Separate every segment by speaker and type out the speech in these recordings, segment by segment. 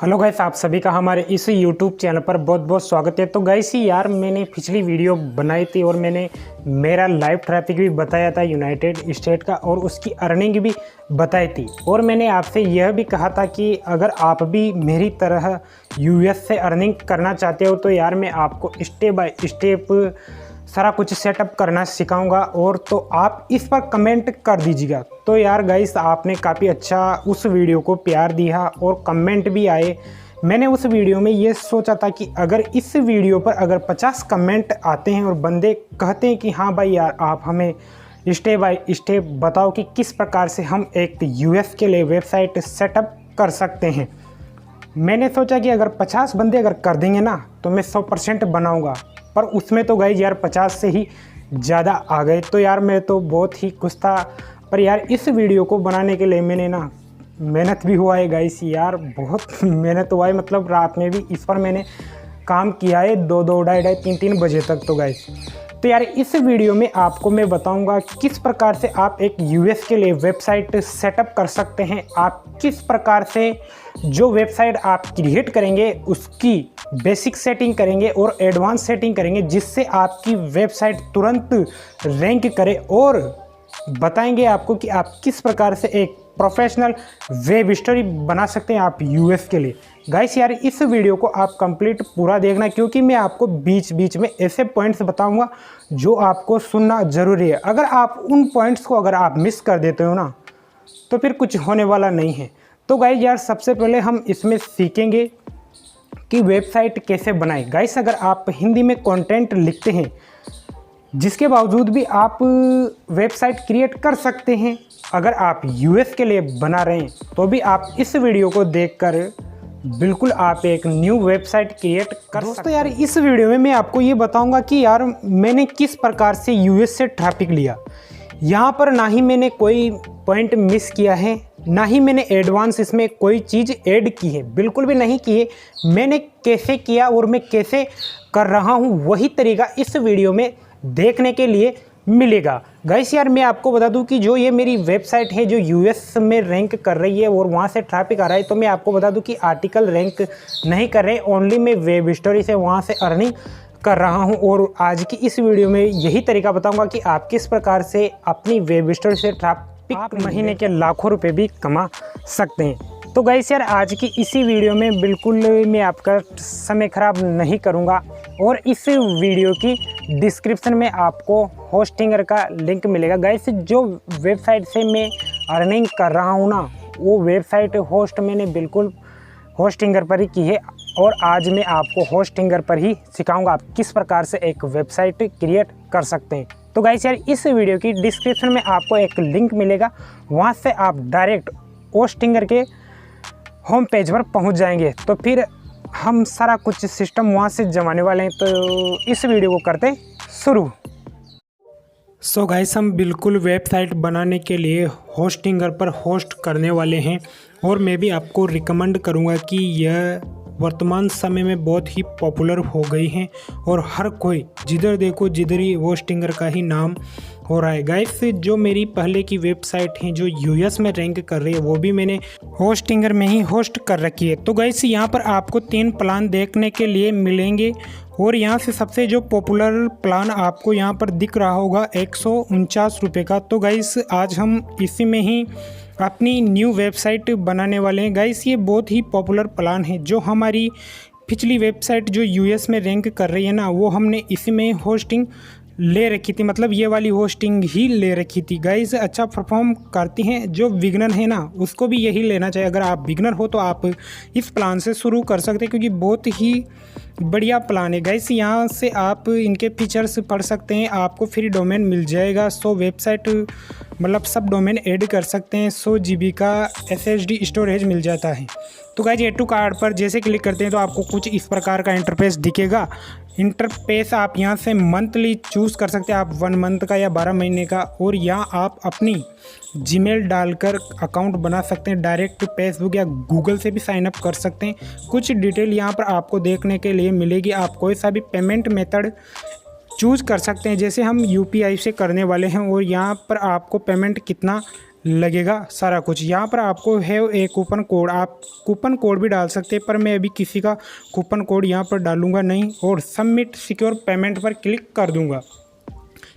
Speaker 1: Hello guys, आप सभी का हमारे इस YouTube चैनल पर बहुत बहुत स्वागत है। तो गाइस यार, मैंने पिछली वीडियो बनाई थी और मैंने मेरा लाइव ट्रैफिक भी बताया था यूनाइटेड स्टेट का और उसकी अर्निंग भी बताई थी। और मैंने आपसे यह भी कहा था कि अगर आप भी मेरी तरह US से अर्निंग करना चाहते हो तो यार मैं आपको स्टेप बाय स्टेप सारा कुछ सेटअप करना सिखाऊंगा। और तो आप इस पर कमेंट कर दीजिएगा। तो यार गाइस, आपने काफ़ी अच्छा उस वीडियो को प्यार दिया और कमेंट भी आए। मैंने उस वीडियो में ये सोचा था कि अगर इस वीडियो पर अगर 50 कमेंट आते हैं और बंदे कहते हैं कि हाँ भाई यार, आप हमें स्टेप बाय स्टेप बताओ कि किस प्रकार से हम एक US के लिए वेबसाइट सेटअप कर सकते हैं। मैंने सोचा कि अगर 50 बंदे अगर कर देंगे ना तो मैं 100% बनाऊंगा। पर उसमें तो गाइस यार 50 से ही ज़्यादा आ गए। तो यार मैं तो बहुत ही खुश था। पर यार इस वीडियो को बनाने के लिए मैंने ना मेहनत भी हुआ है गाइस, यार बहुत मेहनत हुआ है। मतलब रात में भी इस पर मैंने काम किया है 2-2, ढाई-ढाई, 3-3 बजे तक। तो गाइस, तो यार इस वीडियो में आपको मैं बताऊंगा किस प्रकार से आप एक US के लिए वेबसाइट सेटअप कर सकते हैं। आप किस प्रकार से जो वेबसाइट आप क्रिएट करेंगे उसकी बेसिक सेटिंग करेंगे और एडवांस सेटिंग करेंगे, जिससे आपकी वेबसाइट तुरंत रैंक करे। और बताएंगे आपको कि आप किस प्रकार से एक प्रोफेशनल वेब स्टोरी बना सकते हैं आप US के लिए। गाइस यार, इस वीडियो को आप कंप्लीट पूरा देखना, क्योंकि मैं आपको बीच बीच में ऐसे पॉइंट्स बताऊंगा जो आपको सुनना ज़रूरी है। अगर आप उन पॉइंट्स को अगर आप मिस कर देते हो ना तो फिर कुछ होने वाला नहीं है। तो गाइस यार, सबसे पहले हम इसमें सीखेंगे कि वेबसाइट कैसे बनाएं। गाइस, अगर आप हिंदी में कंटेंट लिखते हैं जिसके बावजूद भी आप वेबसाइट क्रिएट कर सकते हैं, अगर आप US के लिए बना रहे हैं तो भी आप इस वीडियो को देखकर बिल्कुल आप एक न्यू वेबसाइट क्रिएट कर सकते हैं। दोस्तों यार, इस वीडियो में मैं आपको ये बताऊंगा कि यार मैंने किस प्रकार से US से ट्रैफिक लिया। यहाँ पर ना ही मैंने कोई पॉइंट मिस किया है, ना ही मैंने एडवांस इसमें कोई चीज़ ऐड की है, बिल्कुल भी नहीं की है। मैंने कैसे किया और मैं कैसे कर रहा हूँ वही तरीका इस वीडियो में देखने के लिए मिलेगा। गाइस यार, मैं आपको बता दूं कि जो ये मेरी वेबसाइट है जो US में रैंक कर रही है और वहाँ से ट्रैफिक आ रहा है, तो मैं आपको बता दूं कि आर्टिकल रैंक नहीं कर रहे, ओनली मैं वेब स्टोरी से वहाँ से अर्निंग कर रहा हूँ। और आज की इस वीडियो में यही तरीका बताऊंगा कि आप किस प्रकार से अपनी वेब स्टोरी से ट्रैफिक आप महीने के लाखों रुपए भी कमा सकते हैं। तो गाइस यार, आज की इसी वीडियो में बिल्कुल मैं आपका समय ख़राब नहीं करूंगा और इस वीडियो की डिस्क्रिप्शन में आपको होस्टिंगर का लिंक मिलेगा। गाइस, जो वेबसाइट से मैं अर्निंग कर रहा हूँ ना, वो वेबसाइट होस्ट मैंने बिल्कुल होस्टिंगर पर ही की है। और आज मैं आपको होस्टिंगर पर ही सिखाऊंगा आप किस प्रकार से एक वेबसाइट क्रिएट कर सकते हैं। तो गाइस यार, इस वीडियो की डिस्क्रिप्शन में आपको एक लिंक मिलेगा, वहाँ से आप डायरेक्ट होस्टिंगर के होम पेज पर पहुंच जाएंगे। तो फिर हम सारा कुछ सिस्टम वहां से जमाने वाले हैं। तो इस वीडियो को करते शुरू। सो गाइस, हम बिल्कुल वेबसाइट बनाने के लिए होस्टिंगर पर होस्ट करने वाले हैं। और मैं भी आपको रिकमेंड करूंगा कि यह वर्तमान समय में बहुत ही पॉपुलर हो गई हैं और हर कोई जिधर देखो जिधर ही होस्टिंगर का ही नाम हो रहा है। गाइस, जो मेरी पहले की वेबसाइट है जो US में रैंक कर रही है वो भी मैंने होस्टिंगर में ही होस्ट कर रखी है। तो गाइस, यहाँ पर आपको 3 प्लान देखने के लिए मिलेंगे और यहाँ से सबसे जो पॉपुलर प्लान आपको यहाँ पर दिख रहा होगा 149 रुपये का। तो गाइस, आज हम इसी में ही अपनी न्यू वेबसाइट बनाने वाले हैं। गाइस, ये बहुत ही पॉपुलर प्लान है। जो हमारी पिछली वेबसाइट जो US में रैंक कर रही है ना, वो हमने इसी में होस्टिंग ले रखी थी, मतलब ये वाली होस्टिंग ही ले रखी थी। गाइस, अच्छा परफॉर्म करती हैं। जो बिगनर है ना उसको भी यही लेना चाहिए। अगर आप बिगनर हो तो आप इस प्लान से शुरू कर सकते हैं, क्योंकि बहुत ही बढ़िया प्लान है। गाइस, यहाँ से आप इनके फीचर्स पढ़ सकते हैं, आपको फ्री डोमेन मिल जाएगा। 100 वेबसाइट मतलब सब डोमेन ऐड कर सकते हैं। 100 GB का SSD स्टोरेज मिल जाता है। तो गाइस, एड टू कार्ड पर जैसे क्लिक करते हैं तो आपको कुछ इस प्रकार का इंटरफेस दिखेगा। इंटरफेस आप यहाँ से मंथली चूज़ कर सकते हैं, आप 1 मंथ का या 12 महीने का। और यहाँ आप अपनी जीमेल डालकर अकाउंट बना सकते हैं। डायरेक्ट फेसबुक या गूगल से भी साइन अप कर सकते हैं। कुछ डिटेल यहाँ पर आपको देखने के लिए मिलेगी। आप कोई सा भी पेमेंट मेथड चूज़ कर सकते हैं, जैसे हम UPI से करने वाले हैं। और यहाँ पर आपको पेमेंट कितना लगेगा सारा कुछ। यहाँ पर आपको है एक कूपन कोड, आप कूपन कोड भी डाल सकते हैं, पर मैं अभी किसी का कूपन कोड यहाँ पर डालूंगा नहीं और सबमिट सिक्योर पेमेंट पर क्लिक कर दूंगा।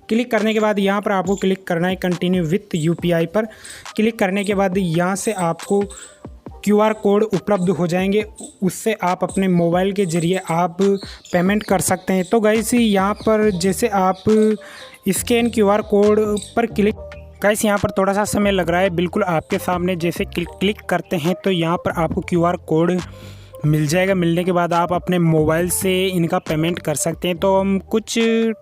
Speaker 1: क्लिक करने के बाद यहाँ पर आपको क्लिक करना है कंटिन्यू विथ यूपीआई पर। क्लिक करने के बाद यहाँ से आपको क्यूआर कोड उपलब्ध हो जाएंगे, उससे आप अपने मोबाइल के ज़रिए आप पेमेंट कर सकते हैं। तो गाइस यहाँ पर जैसे आप स्कैन क्यूआर कोड पर क्लिक, गाइस यहाँ पर थोड़ा सा समय लग रहा है, बिल्कुल आपके सामने जैसे क्लिक करते हैं तो यहाँ पर आपको क्यूआर कोड मिल जाएगा। मिलने के बाद आप अपने मोबाइल से इनका पेमेंट कर सकते हैं। तो कुछ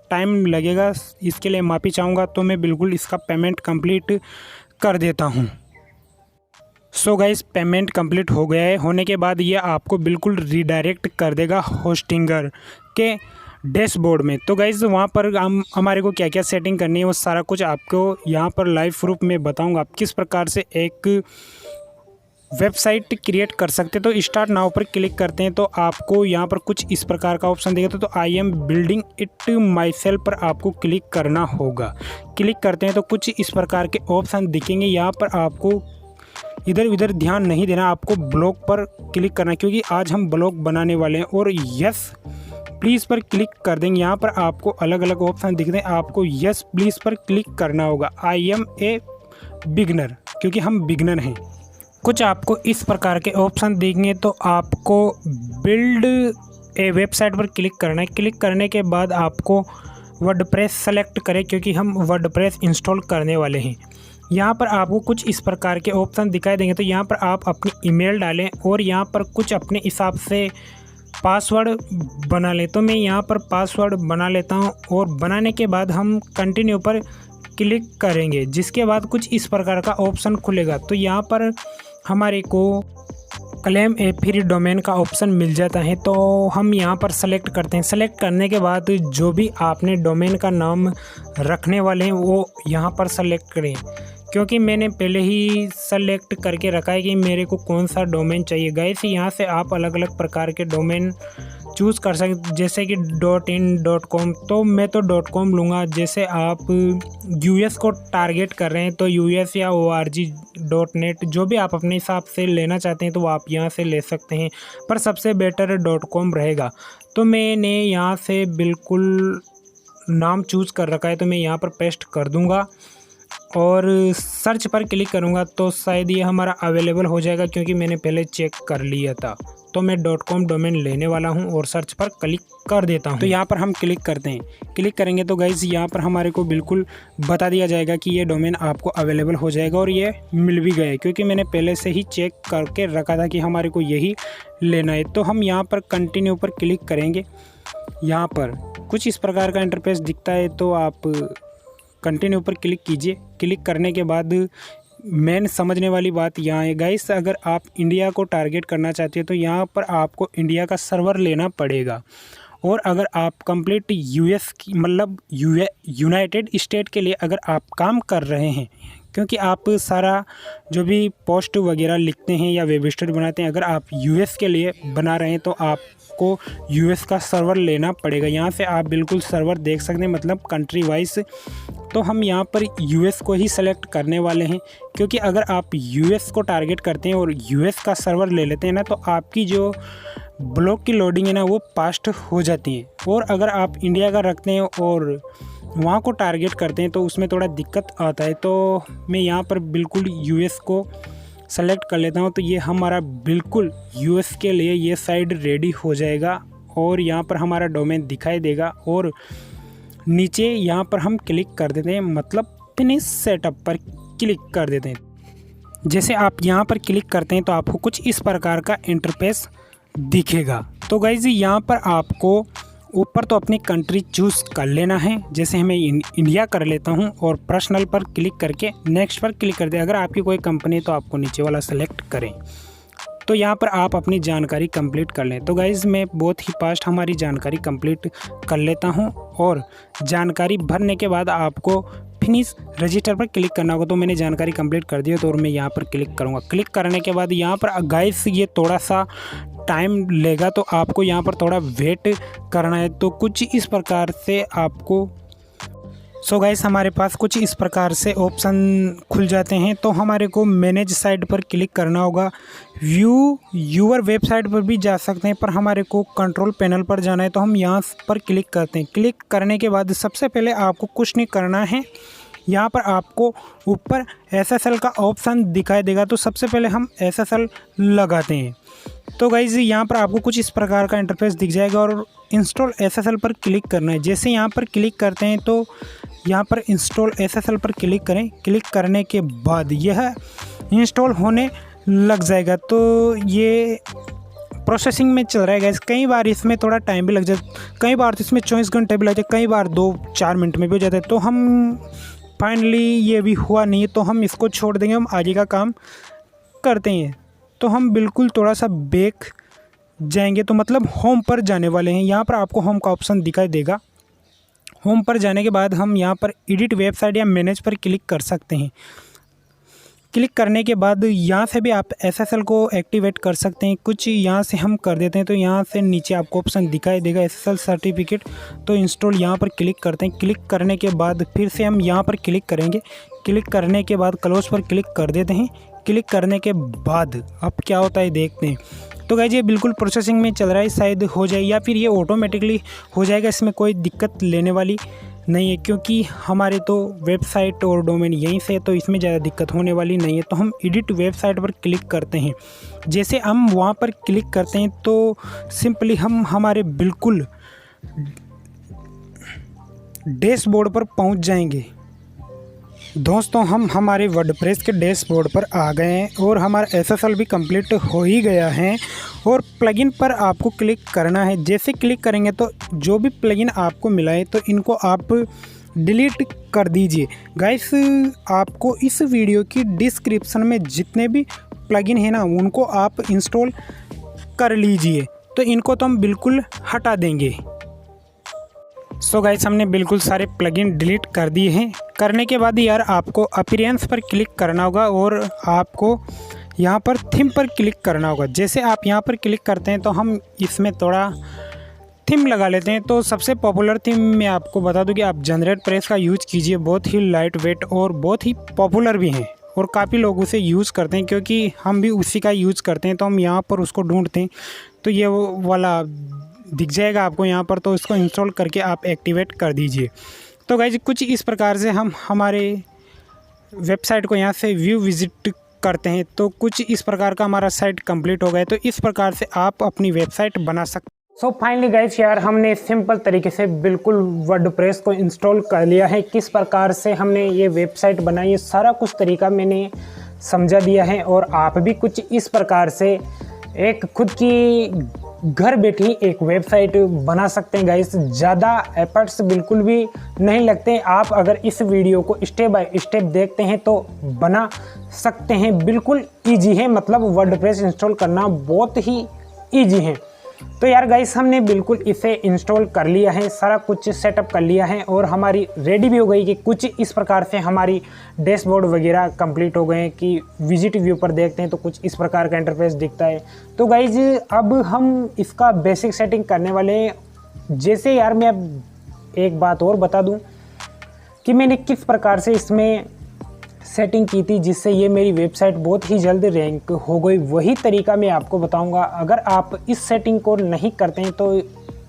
Speaker 1: टाइम लगेगा, इसके लिए माफ़ी चाहूँगा। तो मैं बिल्कुल इसका पेमेंट कंप्लीट कर देता हूँ। सो गाइस पेमेंट कंप्लीट हो गया है। होने के बाद ये आपको बिल्कुल रीडायरेक्ट कर देगा होस्टिंगर के डैशबोर्ड में। तो गाइस वहाँ पर हमारे को क्या क्या सेटिंग करनी है वो सारा कुछ आपको यहाँ पर लाइव प्रूफ में बताऊँगा। आप किस प्रकार से एक वेबसाइट क्रिएट कर सकते हैं। तो स्टार्ट नाउ पर क्लिक करते हैं तो आपको यहाँ पर कुछ इस प्रकार का ऑप्शन देगा। तो I am building it my self पर आपको क्लिक करना होगा। क्लिक करते हैं तो कुछ इस प्रकार के ऑप्शन दिखेंगे। यहाँ पर आपको इधर उधर ध्यान नहीं देना, आपको ब्लॉग पर क्लिक करना, क्योंकि आज हम ब्लॉग बनाने वाले हैं। और यस प्लीज़ पर क्लिक कर देंगे। यहाँ पर आपको अलग अलग ऑप्शन दिखते हैं, आपको यस प्लीज़ पर क्लिक करना होगा। आई एम ए बिगनर, क्योंकि हम बिगनर हैं। कुछ आपको इस प्रकार के ऑप्शन देंगे तो आपको बिल्ड ए वेबसाइट पर क्लिक करना है। क्लिक करने के बाद आपको वर्डप्रेस सेलेक्ट करें, क्योंकि हम वर्डप्रेस इंस्टॉल करने वाले हैं। यहाँ पर आपको कुछ इस प्रकार के ऑप्शन दिखाई देंगे। तो यहाँ पर आप अपनी ईमेल डालें और यहाँ पर कुछ अपने हिसाब से पासवर्ड बना लें। तो मैं यहाँ पर पासवर्ड बना लेता हूँ और बनाने के बाद हम कंटिन्यू पर क्लिक करेंगे, जिसके बाद कुछ इस प्रकार का ऑप्शन खुलेगा। तो यहाँ पर हमारे को क्लेम ए फ्री डोमेन का ऑप्शन मिल जाता है। तो हम यहाँ पर सेलेक्ट करते हैं। सेलेक्ट करने के बाद जो भी आपने डोमेन का नाम रखने वाले हैं वो यहाँ पर सेलेक्ट करें, क्योंकि मैंने पहले ही सेलेक्ट करके रखा है कि मेरे को कौन सा डोमेन चाहिए। गाइस यहाँ से आप अलग अलग प्रकार के डोमेन चूज़ कर सकते, जैसे कि .in.com। तो मैं तो .com लूँगा। जैसे आप यूएस को टारगेट कर रहे हैं तो US या org.net, जो भी आप अपने हिसाब से लेना चाहते हैं तो वो आप यहाँ से ले सकते हैं, पर सबसे बेटर .com रहेगा। तो मैंने यहाँ से बिल्कुल नाम चूज़ कर रखा है, तो मैं यहाँ पर पेस्ट कर दूँगा और सर्च पर क्लिक करूँगा तो शायद ये हमारा अवेलेबल हो जाएगा, क्योंकि मैंने पहले चेक कर लिया था। तो मैं .com डोमेन लेने वाला हूँ और सर्च पर क्लिक कर देता हूँ। तो यहाँ पर हम क्लिक करते हैं। क्लिक करेंगे तो गाइस यहाँ पर हमारे को बिल्कुल बता दिया जाएगा कि ये डोमेन आपको अवेलेबल हो जाएगा, और ये मिल भी गए, क्योंकि मैंने पहले से ही चेक करके रखा था कि हमारे को यही लेना है। तो हम यहाँ पर कंटिन्यू पर क्लिक करेंगे। यहाँ पर कुछ इस प्रकार का इंटरफेस दिखता है, तो आप कंटिन्यू पर क्लिक कीजिए। क्लिक करने के बाद मेन समझने वाली बात यहाँ है गाइस, अगर आप इंडिया को टारगेट करना चाहते हो तो यहाँ पर आपको इंडिया का सर्वर लेना पड़ेगा। और अगर आप कंप्लीट US की मतलब यूनाइटेड स्टेट के लिए अगर आप काम कर रहे हैं, क्योंकि आप सारा जो भी पोस्ट वगैरह लिखते हैं या वेबसाइट बनाते हैं, अगर आप US के लिए बना रहे हैं तो आपको US का सर्वर लेना पड़ेगा। यहाँ से आप बिल्कुल सर्वर देख सकते हैं, मतलब कंट्री वाइज। तो हम यहाँ पर US को ही सेलेक्ट करने वाले हैं, क्योंकि अगर आप US को टारगेट करते हैं और US का सर्वर ले लेते हैं ना, तो आपकी जो ब्लॉग की लोडिंग है ना वो फास्ट हो जाती है। और अगर आप इंडिया का रखते हैं और वहाँ को टारगेट करते हैं तो उसमें थोड़ा दिक्कत आता है। तो मैं यहाँ पर बिल्कुल US को सेलेक्ट कर लेता हूँ। तो ये हमारा बिल्कुल US के लिए ये साइड रेडी हो जाएगा और यहाँ पर हमारा डोमेन दिखाई देगा और नीचे यहाँ पर हम क्लिक कर देते हैं, मतलब फिनिश सेटअप पर क्लिक कर देते हैं। जैसे आप यहाँ पर क्लिक करते हैं तो आपको कुछ इस प्रकार का इंटरफेस दिखेगा। तो गाइज यहाँ पर आपको ऊपर तो अपनी कंट्री चूज़ कर लेना है, जैसे मैं इंडिया कर लेता हूँ और पर्सनल पर क्लिक करके नेक्स्ट पर क्लिक कर दें। अगर आपकी कोई कंपनी है तो आपको नीचे वाला सेलेक्ट करें। तो यहाँ पर आप अपनी जानकारी कंप्लीट कर लें। तो गाइज़ मैं बहुत ही फास्ट हमारी जानकारी कंप्लीट कर लेता हूँ और जानकारी भरने के बाद आपको फिनिश रजिस्टर पर क्लिक करना होगा। तो मैंने जानकारी कंप्लीट कर दी है, तो और मैं यहाँ पर क्लिक करूँगा। क्लिक करने के बाद यहाँ पर गाइस ये थोड़ा सा टाइम लेगा, तो आपको यहाँ पर थोड़ा वेट करना है। तो कुछ इस प्रकार से आपको सो गाइस हमारे पास कुछ इस प्रकार से ऑप्शन खुल जाते हैं। तो हमारे को मैनेज साइट पर क्लिक करना होगा। व्यू यूअर वेबसाइट पर भी जा सकते हैं, पर हमारे को कंट्रोल पैनल पर जाना है तो हम यहाँ पर क्लिक करते हैं। क्लिक करने के बाद सबसे पहले आपको कुछ नहीं करना है, यहाँ पर आपको ऊपर SSL का ऑप्शन दिखाई देगा। तो सबसे पहले हम SSL लगाते हैं। तो गाइज़ यहाँ पर आपको कुछ इस प्रकार का इंटरफेस दिख जाएगा और इंस्टॉल SSL पर क्लिक करना है। जैसे यहाँ पर क्लिक करते हैं तो यहाँ पर इंस्टॉल SSL पर क्लिक करें। क्लिक करने के बाद यह इंस्टॉल होने लग जाएगा। तो ये प्रोसेसिंग में चल रहा है गाइस। कई बार इसमें थोड़ा टाइम भी लग जाता, कई बार तो इसमें 24 घंटे भी लग जाते, कई बार 2-4 मिनट में भी हो जाता है। तो हम फाइनली ये भी हुआ नहीं तो हम इसको छोड़ देंगे, हम आगे का काम करते हैं। तो हम बिल्कुल थोड़ा सा बैक जाएंगे, तो मतलब होम पर जाने वाले हैं। यहाँ पर आपको होम का ऑप्शन दिखाई देगा। होम पर जाने के बाद हम यहाँ पर एडिट वेबसाइट या मैनेज पर क्लिक कर सकते हैं। क्लिक करने के बाद यहाँ से भी आप SSL को एक्टिवेट कर सकते हैं। कुछ यहाँ से हम कर देते हैं। तो यहाँ से नीचे आपको ऑप्शन दिखाई देगा SSL सर्टिफिकेट, तो इंस्टॉल यहाँ पर क्लिक करते हैं। क्लिक करने के बाद फिर से हम यहाँ पर क्लिक करेंगे। क्लिक करने के बाद क्लोज पर क्लिक कर देते हैं। क्लिक करने के बाद अब क्या होता है देखते हैं। तो गाइस ये बिल्कुल प्रोसेसिंग में चल रहा है, शायद हो जाए या फिर ये ऑटोमेटिकली हो जाएगा। इसमें कोई दिक्कत लेने वाली नहीं है क्योंकि हमारे तो वेबसाइट और डोमेन यहीं से, तो इसमें ज़्यादा दिक्कत होने वाली नहीं है। तो हम एडिट वेबसाइट पर क्लिक करते हैं। जैसे हम वहाँ पर क्लिक करते हैं तो सिंपली हम हमारे बिल्कुल डैशबोर्ड पर पहुँच जाएंगे। दोस्तों हम हमारे वर्डप्रेस के डैशबोर्ड पर आ गए हैं और हमारा SSL भी कंप्लीट हो ही गया है। और प्लगइन पर आपको क्लिक करना है। जैसे क्लिक करेंगे तो जो भी प्लगइन आपको मिला है तो इनको आप डिलीट कर दीजिए। गाइस आपको इस वीडियो की डिस्क्रिप्शन में जितने भी प्लगइन है ना उनको आप इंस्टॉल कर लीजिए। तो इनको तो हम बिल्कुल हटा देंगे। सो गाइस हमने बिल्कुल सारे प्लगइन डिलीट कर दिए हैं। करने के बाद यार आपको अपीयरेंस पर क्लिक करना होगा और आपको यहाँ पर थीम पर क्लिक करना होगा। जैसे आप यहाँ पर क्लिक करते हैं तो हम इसमें थोड़ा थीम लगा लेते हैं। तो सबसे पॉपुलर थीम मैं आपको बता दूं कि आप जनरेटप्रेस का यूज कीजिए। बहुत ही लाइट वेट और बहुत ही पॉपुलर भी हैं और काफ़ी लोग उसे यूज़ करते हैं क्योंकि हम भी उसी का यूज़ करते हैं। तो हम यहाँ पर उसको ढूंढते हैं तो ये वाला दिख जाएगा आपको यहाँ पर, तो इसको इंस्टॉल करके आप एक्टिवेट कर दीजिए। तो गाइज कुछ इस प्रकार से हम हमारे वेबसाइट को यहाँ से व्यू विजिट करते हैं। तो कुछ इस प्रकार का हमारा साइट कंप्लीट हो गया। तो इस प्रकार से आप अपनी वेबसाइट बना सकते। सो फाइनली गाइज यार हमने सिंपल तरीके से बिल्कुल वर्डप्रेस को इंस्टॉल कर लिया है। किस प्रकार से हमने ये वेबसाइट बनाई, ये सारा कुछ तरीका मैंने समझा दिया है। और आप भी कुछ इस प्रकार से एक खुद की घर बैठी एक वेबसाइट बना सकते हैं गाइस। ज़्यादा एफर्ट्स बिल्कुल भी नहीं लगते। आप अगर इस वीडियो को स्टेप बाय स्टेप देखते हैं तो बना सकते हैं। बिल्कुल इजी है, मतलब वर्डप्रेस इंस्टॉल करना बहुत ही इजी है। तो यार गाइस हमने बिल्कुल इसे इंस्टॉल कर लिया है, सारा कुछ सेटअप कर लिया है और हमारी रेडी भी हो गई कि कुछ इस प्रकार से हमारी डैशबोर्ड वगैरह कंप्लीट हो गए कि विजिट व्यू पर देखते हैं तो कुछ इस प्रकार का इंटरफेस दिखता है। तो गाइज अब हम इसका बेसिक सेटिंग करने वाले हैं। जैसे यार मैं अब एक बात और बता दूं कि मैंने किस प्रकार से इसमें सेटिंग की थी जिससे ये मेरी वेबसाइट बहुत ही जल्द रैंक हो गई, वही तरीका मैं आपको बताऊंगा। अगर आप इस सेटिंग को नहीं करते हैं तो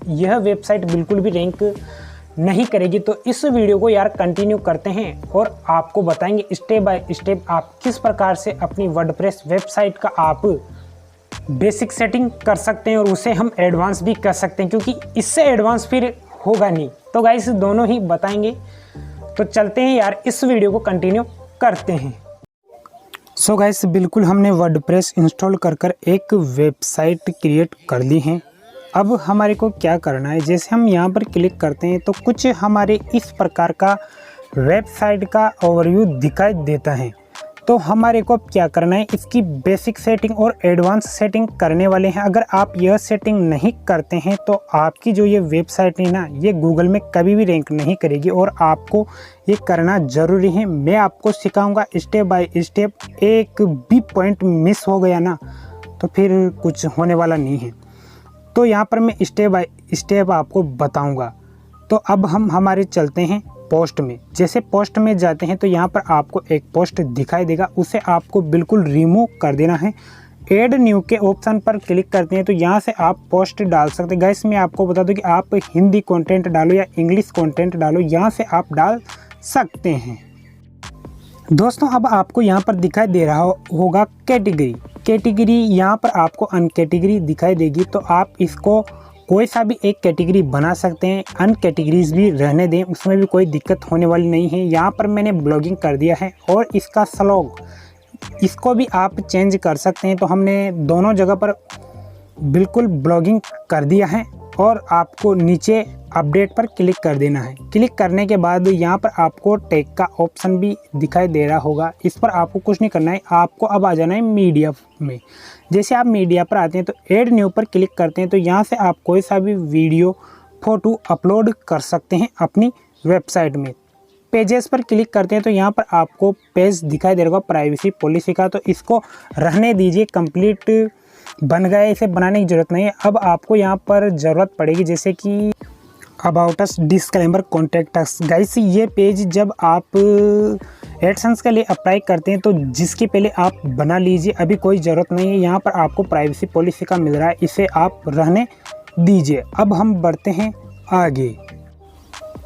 Speaker 1: यह वेबसाइट बिल्कुल भी रैंक नहीं करेगी। तो इस वीडियो को यार कंटिन्यू करते हैं और आपको बताएंगे स्टेप बाय स्टेप आप किस प्रकार से अपनी वर्डप्रेस वेबसाइट का आप बेसिक सेटिंग कर सकते हैं और उसे हम एडवांस भी कर सकते हैं, क्योंकि इससे एडवांस फिर होगा नहीं। तो गाइस दोनों ही बताएंगे। तो चलते हैं यार इस वीडियो को कंटिन्यू करते हैं। सो गाइस बिल्कुल हमने वर्डप्रेस इंस्टॉल कर एक वेबसाइट क्रिएट कर ली है। अब हमारे को क्या करना है, जैसे हम यहाँ पर क्लिक करते हैं तो कुछ हमारे इस प्रकार का वेबसाइट का ओवरव्यू दिखाई देता है। तो हमारे को अब क्या करना है, इसकी बेसिक सेटिंग और एडवांस सेटिंग करने वाले हैं। अगर आप यह सेटिंग नहीं करते हैं तो आपकी जो ये वेबसाइट है ना, ये गूगल में कभी भी रैंक नहीं करेगी और आपको ये करना ज़रूरी है। मैं आपको सिखाऊंगा स्टेप बाय स्टेप। एक भी पॉइंट मिस हो गया ना तो फिर कुछ होने वाला नहीं है। तो यहाँ पर मैं स्टेप बाय स्टेप आपको बताऊँगा। तो अब हम हमारे चलते हैं पोस्ट में। जैसे पोस्ट में जाते हैं तो यहाँ पर आपको एक पोस्ट दिखाई देगा, उसे आपको बिल्कुल रिमूव कर देना है। ऐड न्यू के ऑप्शन पर क्लिक करते हैं तो यहाँ से आप पोस्ट डाल सकते हैं। गाइस मैं आपको बता दूं कि आप हिंदी कंटेंट डालो या इंग्लिश कंटेंट डालो, यहाँ से आप डाल सकते हैं। दोस्तों अब आपको यहाँ पर दिखाई दे रहा होगा कैटेगरी, यहाँ पर आपको अन कैटेगरी दिखाई देगी, तो आप इसको कोई सा भी एक कैटेगरी बना सकते हैं। अन कैटेगरीज भी रहने दें, उसमें भी कोई दिक्कत होने वाली नहीं है। यहाँ पर मैंने ब्लॉगिंग कर दिया है और इसका स्लॉग इसको भी आप चेंज कर सकते हैं। तो हमने दोनों जगह पर बिल्कुल ब्लॉगिंग कर दिया है और आपको नीचे अपडेट पर क्लिक कर देना है। क्लिक करने के बाद यहाँ पर आपको टैग का ऑप्शन भी दिखाई दे रहा होगा, इस पर आपको कुछ नहीं करना है, आपको अब आ जाना है मीडिया में। जैसे आप मीडिया पर आते हैं तो ऐड न्यू पर क्लिक करते हैं तो यहाँ से आप कोई सा भी वीडियो फोटो अपलोड कर सकते हैं अपनी वेबसाइट में। पेजेस पर क्लिक करते हैं तो यहाँ पर आपको पेज दिखाई दे रहा होगा प्राइवेसी पॉलिसी का, तो इसको रहने दीजिए, कंप्लीट बन गया, इसे बनाने की ज़रूरत नहीं है। अब आपको यहाँ पर ज़रूरत पड़ेगी जैसे कि about us, disclaimer, contact us. Guys ये पेज जब आप एडसेंस के लिए अप्लाई करते हैं तो जिसके पहले आप बना लीजिए, अभी कोई ज़रूरत नहीं है। यहाँ पर आपको प्राइवेसी पॉलिसी का मिल रहा है, इसे आप रहने दीजिए। अब हम बढ़ते हैं आगे।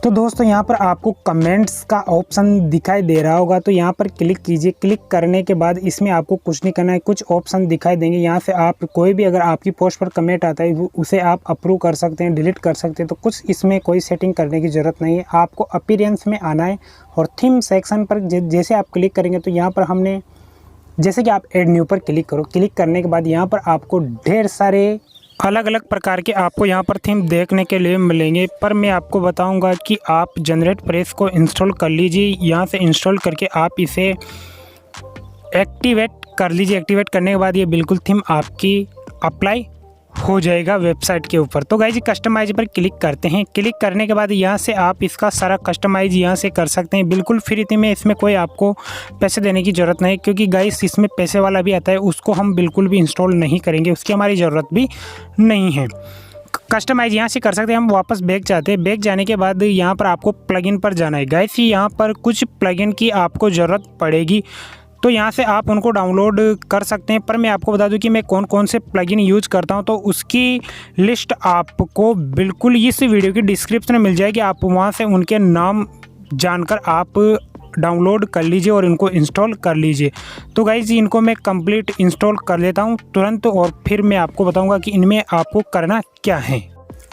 Speaker 1: तो दोस्तों यहाँ पर आपको कमेंट्स का ऑप्शन दिखाई दे रहा होगा, तो यहाँ पर क्लिक कीजिए। क्लिक करने के बाद इसमें आपको कुछ नहीं करना है, कुछ ऑप्शन दिखाई देंगे। यहाँ से आप कोई भी अगर आपकी पोस्ट पर कमेंट आता है उसे आप अप्रूव कर सकते हैं, डिलीट कर सकते हैं। तो कुछ इसमें कोई सेटिंग करने की ज़रूरत नहीं है। आपको अपीयरेंस में आना है और थीम सेक्शन पर जैसे आप क्लिक करेंगे तो यहाँ पर हमने जैसे कि आप ऐड न्यू पर क्लिक करो। क्लिक करने के बाद यहाँ पर आपको ढेर सारे अलग अलग प्रकार के आपको यहाँ पर थीम देखने के लिए मिलेंगे, पर मैं आपको बताऊंगा कि आप जनरेट प्रेस को इंस्टॉल कर लीजिए। यहाँ से इंस्टॉल करके आप इसे एक्टिवेट कर लीजिए। एक्टिवेट करने के बाद ये बिल्कुल थीम आपकी अप्लाई हो जाएगा वेबसाइट के ऊपर। तो गाइज कस्टमाइज पर क्लिक करते हैं। क्लिक करने के बाद यहाँ से आप इसका सारा कस्टमाइज यहाँ से कर सकते हैं, बिल्कुल फ्री थी में। इसमें कोई आपको पैसे देने की ज़रूरत नहीं, क्योंकि गाइज इसमें पैसे वाला भी आता है, उसको हम बिल्कुल भी इंस्टॉल नहीं करेंगे, उसकी हमारी ज़रूरत भी नहीं है। कस्टमाइज यहाँ से कर सकते हैं। हम वापस बैक जाते हैं। बैक जाने के बाद यहाँ पर आपको प्लगइन पर जाना है। गाइस यहाँ पर कुछ प्लगइन की आपको ज़रूरत पड़ेगी, तो यहाँ से आप उनको डाउनलोड कर सकते हैं। पर मैं आपको बता दूं कि मैं कौन कौन से प्लगइन यूज करता हूं, तो उसकी लिस्ट आपको बिल्कुल इस वीडियो की डिस्क्रिप्शन में मिल जाएगी। आप वहां से उनके नाम जानकर आप डाउनलोड कर लीजिए और इनको इंस्टॉल कर लीजिए। तो गाइज इनको मैं कंप्लीट इंस्टॉल कर लेता हूँ तुरंत, और फिर मैं आपको बताऊँगा कि इनमें आपको करना क्या है।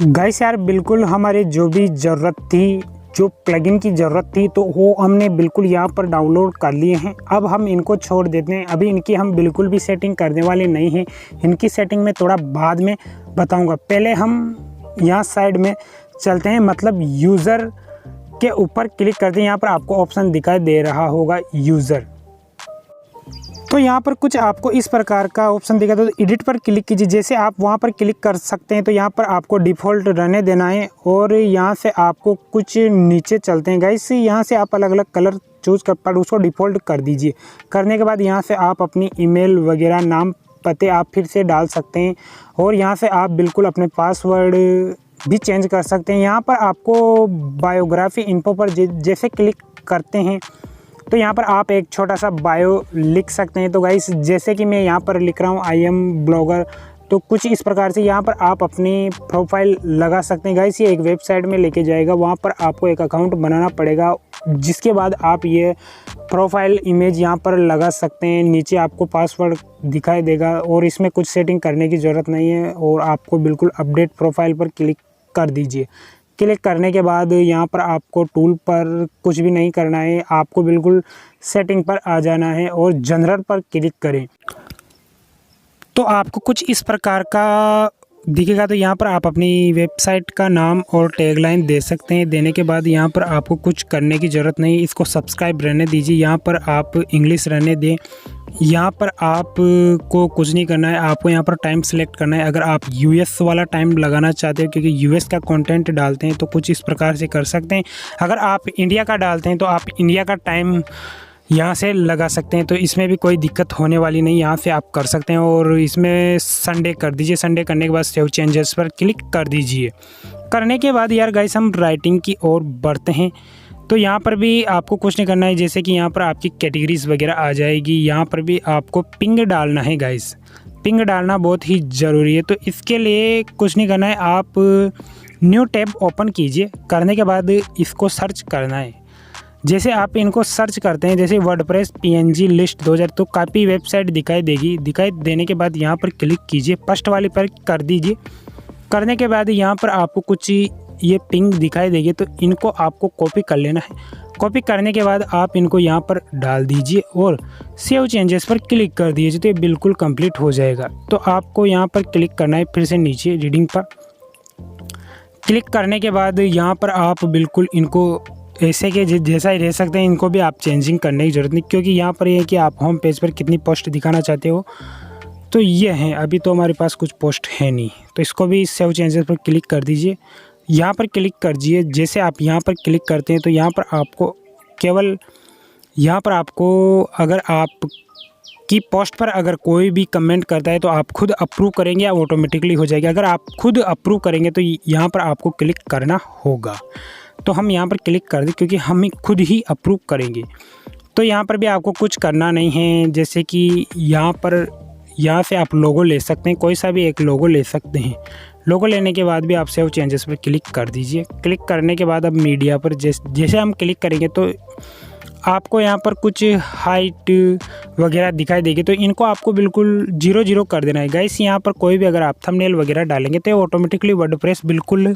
Speaker 1: गाइस यार बिल्कुल हमारे जो भी ज़रूरत थी, जो प्लगइन की ज़रूरत थी, तो वो हमने बिल्कुल यहाँ पर डाउनलोड कर लिए हैं। अब हम इनको छोड़ देते हैं। अभी इनकी हम बिल्कुल भी सेटिंग करने वाले नहीं हैं। इनकी सेटिंग मैं थोड़ा बाद में बताऊंगा। पहले हम यहाँ साइड में चलते हैं, मतलब यूज़र के ऊपर क्लिक करते हैं। यहाँ पर आपको ऑप्शन दिखाई दे रहा होगा यूज़र, तो यहाँ पर कुछ आपको इस प्रकार का ऑप्शन दिखा, तो एडिट पर क्लिक कीजिए। जैसे आप वहाँ पर क्लिक कर सकते हैं तो यहाँ पर आपको डिफ़ॉल्ट रहने देना है, और यहाँ से आपको कुछ नीचे चलते हैं गाइस। यहाँ से आप अलग अलग कलर चूज़ कर पर उसको डिफ़ॉल्ट कर दीजिए। करने के बाद यहाँ से आप अपनी ईमेल वगैरह, नाम, पते आप फिर से डाल सकते हैं, और यहाँ से आप बिल्कुल अपने पासवर्ड भी चेंज कर सकते हैं। यहाँ पर आपको बायोग्राफी इन्फो पर जैसे क्लिक करते हैं तो यहाँ पर आप एक छोटा सा बायो लिख सकते हैं। तो गाइस जैसे कि मैं यहाँ पर लिख रहा हूँ आई एम ब्लॉगर, तो कुछ इस प्रकार से यहाँ पर आप अपनी प्रोफाइल लगा सकते हैं। गाइस ये एक वेबसाइट में लेके जाएगा, वहाँ पर आपको एक अकाउंट बनाना पड़ेगा, जिसके बाद आप ये प्रोफाइल इमेज यहाँ पर लगा सकते हैं। नीचे आपको पासवर्ड दिखाई देगा, और इसमें कुछ सेटिंग करने की ज़रूरत नहीं है, और आपको बिल्कुल अपडेट प्रोफाइल पर क्लिक कर दीजिए। क्लिक करने के बाद यहाँ पर आपको टूल पर कुछ भी नहीं करना है, आपको बिल्कुल सेटिंग पर आ जाना है और जनरल पर क्लिक करें तो आपको कुछ इस प्रकार का दिखेगा। तो यहाँ पर आप अपनी वेबसाइट का नाम और टैगलाइन दे सकते हैं। देने के बाद यहाँ पर आपको कुछ करने की ज़रूरत नहीं, इसको सब्सक्राइब रहने दीजिए। यहाँ पर आप इंग्लिश रहने दें। यहाँ पर आपको कुछ नहीं करना है, आपको यहाँ पर टाइम सेलेक्ट करना है। अगर आप यूएस वाला टाइम लगाना चाहते हो, क्योंकि यूएस का कंटेंट डालते हैं, तो कुछ इस प्रकार से कर सकते हैं। अगर आप इंडिया का डालते हैं तो आप इंडिया का टाइम यहाँ से लगा सकते हैं, तो इसमें भी कोई दिक्कत होने वाली नहीं, यहाँ से आप कर सकते हैं। और इसमें संडे कर दीजिए। संडे करने के बाद सेव चेंजेस पर क्लिक कर दीजिए। करने के बाद यार गाइस हम राइटिंग की ओर बढ़ते हैं। तो यहाँ पर भी आपको कुछ नहीं करना है, जैसे कि यहाँ पर आपकी कैटेगरीज वगैरह आ जाएगी। यहाँ पर भी आपको पिंग डालना है गाइस, पिंग डालना बहुत ही ज़रूरी है। तो इसके लिए कुछ नहीं करना है, आप न्यू टैब ओपन कीजिए, करने के बाद इसको सर्च करना है। जैसे आप इनको सर्च करते हैं, जैसे वर्डप्रेस PNG लिस्ट 2000, तो काफ़ी वेबसाइट दिखाई देगी। दिखाई देने के बाद यहाँ पर क्लिक कीजिए, फर्स्ट वाले पर कर दीजिए। करने के बाद यहाँ पर आपको कुछ ये पिंग दिखाई देगी, तो इनको आपको कॉपी कर लेना है। कॉपी करने के बाद आप इनको यहाँ पर डाल दीजिए और सेव चेंजेस पर क्लिक कर दीजिए, तो ये बिल्कुल कंप्लीट हो जाएगा। तो आपको यहाँ पर क्लिक करना है, फिर से नीचे रीडिंग पर क्लिक करने के बाद यहाँ पर आप बिल्कुल इनको ऐसे के जैसा ही रह सकते हैं, इनको भी आप चेंजिंग करने की ज़रूरत नहीं, क्योंकि यहाँ पर ये है कि आप होम पेज पर कितनी पोस्ट दिखाना चाहते हो। तो ये हैं, अभी तो हमारे पास कुछ पोस्ट है नहीं, तो इसको भी सेव चेंजेस पर क्लिक कर दीजिए। यहाँ पर क्लिक करिए, जैसे आप यहाँ पर क्लिक करते हैं तो यहाँ पर आपको केवल यहाँ पर आपको अगर आप की पोस्ट पर अगर कोई भी कमेंट करता है तो आप खुद अप्रूव करेंगे या ऑटोमेटिकली हो जाएगा। अगर आप खुद अप्रूव करेंगे तो यहाँ पर आपको क्लिक करना होगा। तो हम यहाँ पर क्लिक कर दें, क्योंकि हम खुद ही अप्रूव करेंगे। तो यहाँ पर भी आपको कुछ करना नहीं है, जैसे कि यहाँ से आप लोगो ले सकते हैं, कोई सा भी एक लोगो ले सकते हैं। लोगो लेने के बाद भी आप सेव चेंजेस पर क्लिक कर दीजिए। क्लिक करने के बाद अब मीडिया पर जैसे हम क्लिक करेंगे तो आपको यहाँ पर कुछ हाइट वगैरह दिखाई देगी, तो इनको आपको बिल्कुल 0 कर देना है गाइस। यहाँ पर कोई भी अगर आप थंबनेल वगैरह डालेंगे तो ऑटोमेटिकली वर्डप्रेस बिल्कुल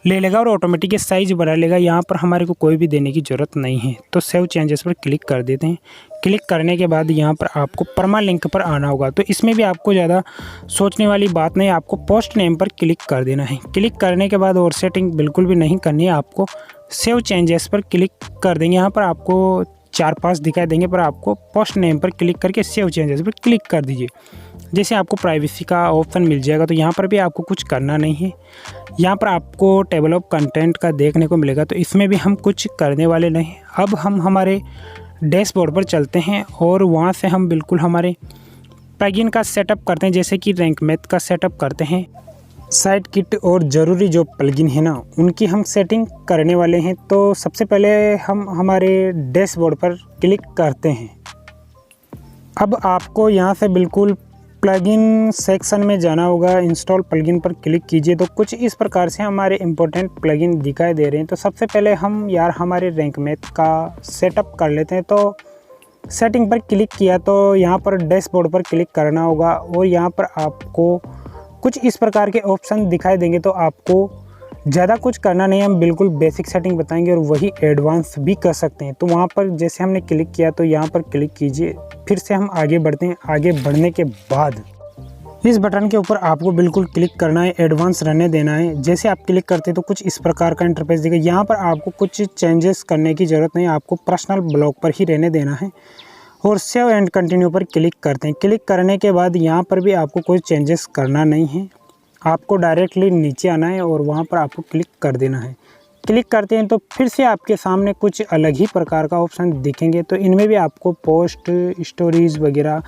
Speaker 1: ले लेगा और ऑटोमेटिक साइज़ बना लेगा। यहाँ पर हमारे को कोई भी देने की ज़रूरत नहीं है। तो सेव चेंजेस पर क्लिक कर देते हैं। क्लिक करने के बाद यहाँ पर आपको परमालिंक पर आना होगा। तो इसमें भी आपको ज़्यादा सोचने वाली बात नहीं, आपको पोस्ट नेम पर क्लिक कर देना है। क्लिक करने के बाद और सेटिंग बिल्कुल भी नहीं करनी है, आपको सेव चेंजेस पर क्लिक कर देंगे। यहाँ पर आपको 4-5 दिखाई देंगे, पर आपको पोस्ट नेम पर क्लिक करके सेव चेंजेस पर क्लिक कर दीजिए। जैसे आपको प्राइवेसी का ऑप्शन मिल जाएगा, तो यहाँ पर भी आपको कुछ करना नहीं है। यहाँ पर आपको टेबल ऑफ कंटेंट का देखने को मिलेगा, तो इसमें भी हम कुछ करने वाले नहीं। अब हम हमारे डैशबोर्ड पर चलते हैं और वहाँ से हम बिल्कुल हमारे प्लगइन का सेटअप करते हैं, जैसे कि रैंक मैथ का सेटअप करते हैं। साइट किट और ज़रूरी जो प्लगइन है ना, उनकी हम सेटिंग करने वाले हैं। तो सबसे पहले हम हमारे डैशबोर्ड पर क्लिक करते हैं। अब आपको यहाँ से बिल्कुल प्लगइन सेक्शन में जाना होगा, इंस्टॉल प्लगइन पर क्लिक कीजिए। तो कुछ इस प्रकार से हमारे इम्पोर्टेंट प्लगइन दिखाई दे रहे हैं। तो सबसे पहले हम हमारे रैंक मैथ का सेटअप कर लेते हैं। तो सेटिंग पर क्लिक किया तो यहाँ पर डैशबोर्ड पर क्लिक करना होगा और यहाँ पर आपको कुछ इस प्रकार के ऑप्शन दिखाई देंगे। तो आपको ज़्यादा कुछ करना नहीं है, हम बिल्कुल बेसिक सेटिंग बताएंगे और वही एडवांस भी कर सकते हैं। तो वहाँ पर जैसे हमने क्लिक किया तो यहाँ पर क्लिक कीजिए, फिर से हम आगे बढ़ते हैं। आगे बढ़ने के बाद इस बटन के ऊपर आपको बिल्कुल क्लिक करना है, एडवांस रहने देना है। जैसे आप क्लिक करते हैं तो कुछ इस प्रकार का इंटरफेस दिखेगा। यहाँ पर आपको कुछ चेंजेस करने की ज़रूरत नहीं, आपको पर्सनल ब्लॉग पर ही रहने देना है और सेव एंड कंटिन्यू पर क्लिक करते हैं। क्लिक करने के बाद यहाँ पर भी आपको कोई चेंजेस करना नहीं है, आपको डायरेक्टली नीचे आना है और वहाँ पर आपको क्लिक कर देना है। क्लिक करते हैं तो फिर से आपके सामने कुछ अलग ही प्रकार का ऑप्शन दिखेंगे। तो इनमें भी आपको पोस्ट स्टोरीज़ वगैरह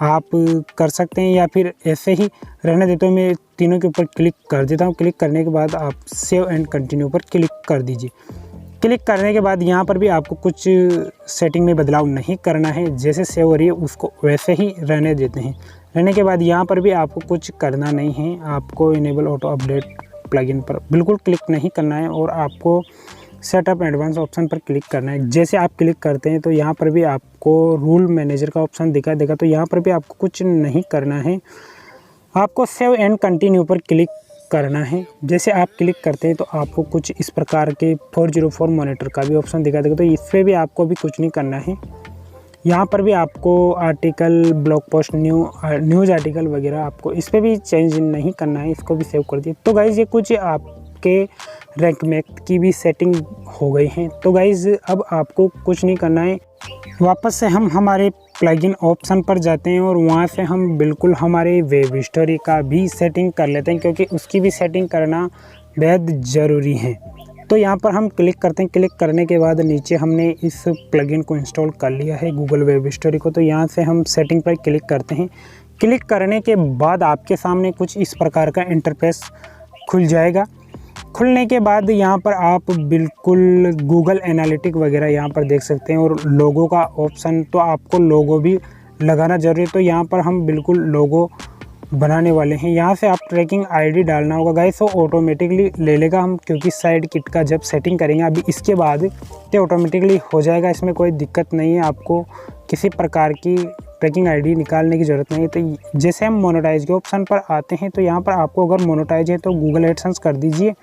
Speaker 1: आप कर सकते हैं या फिर ऐसे ही रहने देते हो। मैं तीनों के ऊपर क्लिक कर देता हूँ। क्लिक करने के बाद आप सेव एंड कंटिन्यू पर क्लिक कर दीजिए। क्लिक करने के बाद यहाँ पर भी आपको कुछ सेटिंग में बदलाव नहीं करना है, जैसे सेव हो रही है उसको वैसे ही रहने देते हैं। रहने के बाद यहाँ पर भी आपको कुछ करना नहीं है, आपको इनेबल ऑटो अपडेट प्लगइन पर बिल्कुल क्लिक नहीं करना है और आपको सेटअप एडवांस ऑप्शन पर क्लिक करना है। जैसे आप क्लिक करते हैं तो यहाँ पर भी आपको रूल मैनेजर का ऑप्शन दिखाई देगा। तो यहाँ पर भी आपको कुछ नहीं करना है, आपको सेव एंड कंटिन्यू पर क्लिक करना है। जैसे आप क्लिक करते हैं तो आपको कुछ इस प्रकार के 404 मॉनिटर का भी ऑप्शन दिखा देगा। तो इस पर भी आपको भी कुछ नहीं करना है। यहाँ पर भी आपको article, blog post, news article वगैरह आपको इस पर भी चेंज नहीं करना है, इसको भी सेव कर दिए। तो गाइज़ ये कुछ आपके रैंक मैथ की भी सेटिंग हो गई है। तो गाइज़ अब आपको कुछ नहीं करना है, वापस से हम हमारे प्लगइन ऑप्शन पर जाते हैं और वहाँ से हम बिल्कुल हमारे वेब स्टोरी का भी सेटिंग कर लेते हैं, क्योंकि उसकी भी सेटिंग करना बेहद ज़रूरी है। तो यहाँ पर हम क्लिक करते हैं। क्लिक करने के बाद नीचे हमने इस प्लगइन को इंस्टॉल कर लिया है, गूगल वेब स्टोरी को। तो यहाँ से हम सेटिंग पर क्लिक करते हैं। क्लिक करने के बाद आपके सामने कुछ इस प्रकार का इंटरफेस खुल जाएगा। खुलने के बाद यहाँ पर आप बिल्कुल गूगल एनालिटिक वगैरह यहाँ पर देख सकते हैं और लोगो का ऑप्शन, तो आपको लोगो भी लगाना जरूरी है। तो यहाँ पर हम बिल्कुल लोगो बनाने वाले हैं। यहाँ से आप ट्रैकिंग आईडी डालना होगा गाइस, तो ऑटोमेटिकली ले लेगा हम, क्योंकि साइड किट का जब सेटिंग करेंगे अभी इसके बाद तो ऑटोमेटिकली हो जाएगा। इसमें कोई दिक्कत नहीं है, आपको किसी प्रकार की ट्रैकिंग आईडी निकालने की ज़रूरत नहीं है। तो जैसे हम मोनेटाइज के ऑप्शन पर आते हैं, तो यहाँ पर आपको अगर मोनेटाइज है तो गूगल एडसेंस कर दीजिए,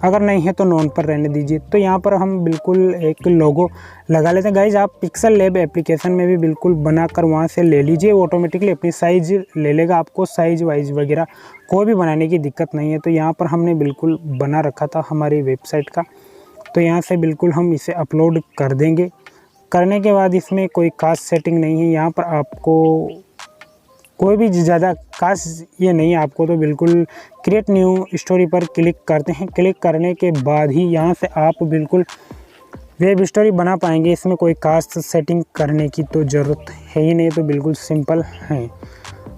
Speaker 1: अगर नहीं है तो नॉन पर रहने दीजिए। तो यहाँ पर हम बिल्कुल एक लोगो लगा लेते हैं गाइज। आप पिक्सल लैब एप्लीकेशन में भी बिल्कुल बना कर वहाँ से ले लीजिए, ऑटोमेटिकली अपनी साइज़ ले लेगा, आपको साइज़ वाइज वगैरह कोई भी बनाने की दिक्कत नहीं है। तो यहाँ पर हमने बिल्कुल बना रखा था हमारी वेबसाइट का, तो यहाँ से बिल्कुल हम इसे अपलोड कर देंगे। करने के बाद इसमें कोई खास सेटिंग नहीं है, यहाँ पर आपको कोई भी ज़्यादा खास ये नहीं है आपको। तो बिल्कुल क्रिएट न्यू स्टोरी पर क्लिक करते हैं। क्लिक करने के बाद ही यहाँ से आप बिल्कुल वेब स्टोरी बना पाएंगे। इसमें कोई खास सेटिंग करने की तो ज़रूरत है ही नहीं, तो बिल्कुल सिंपल है।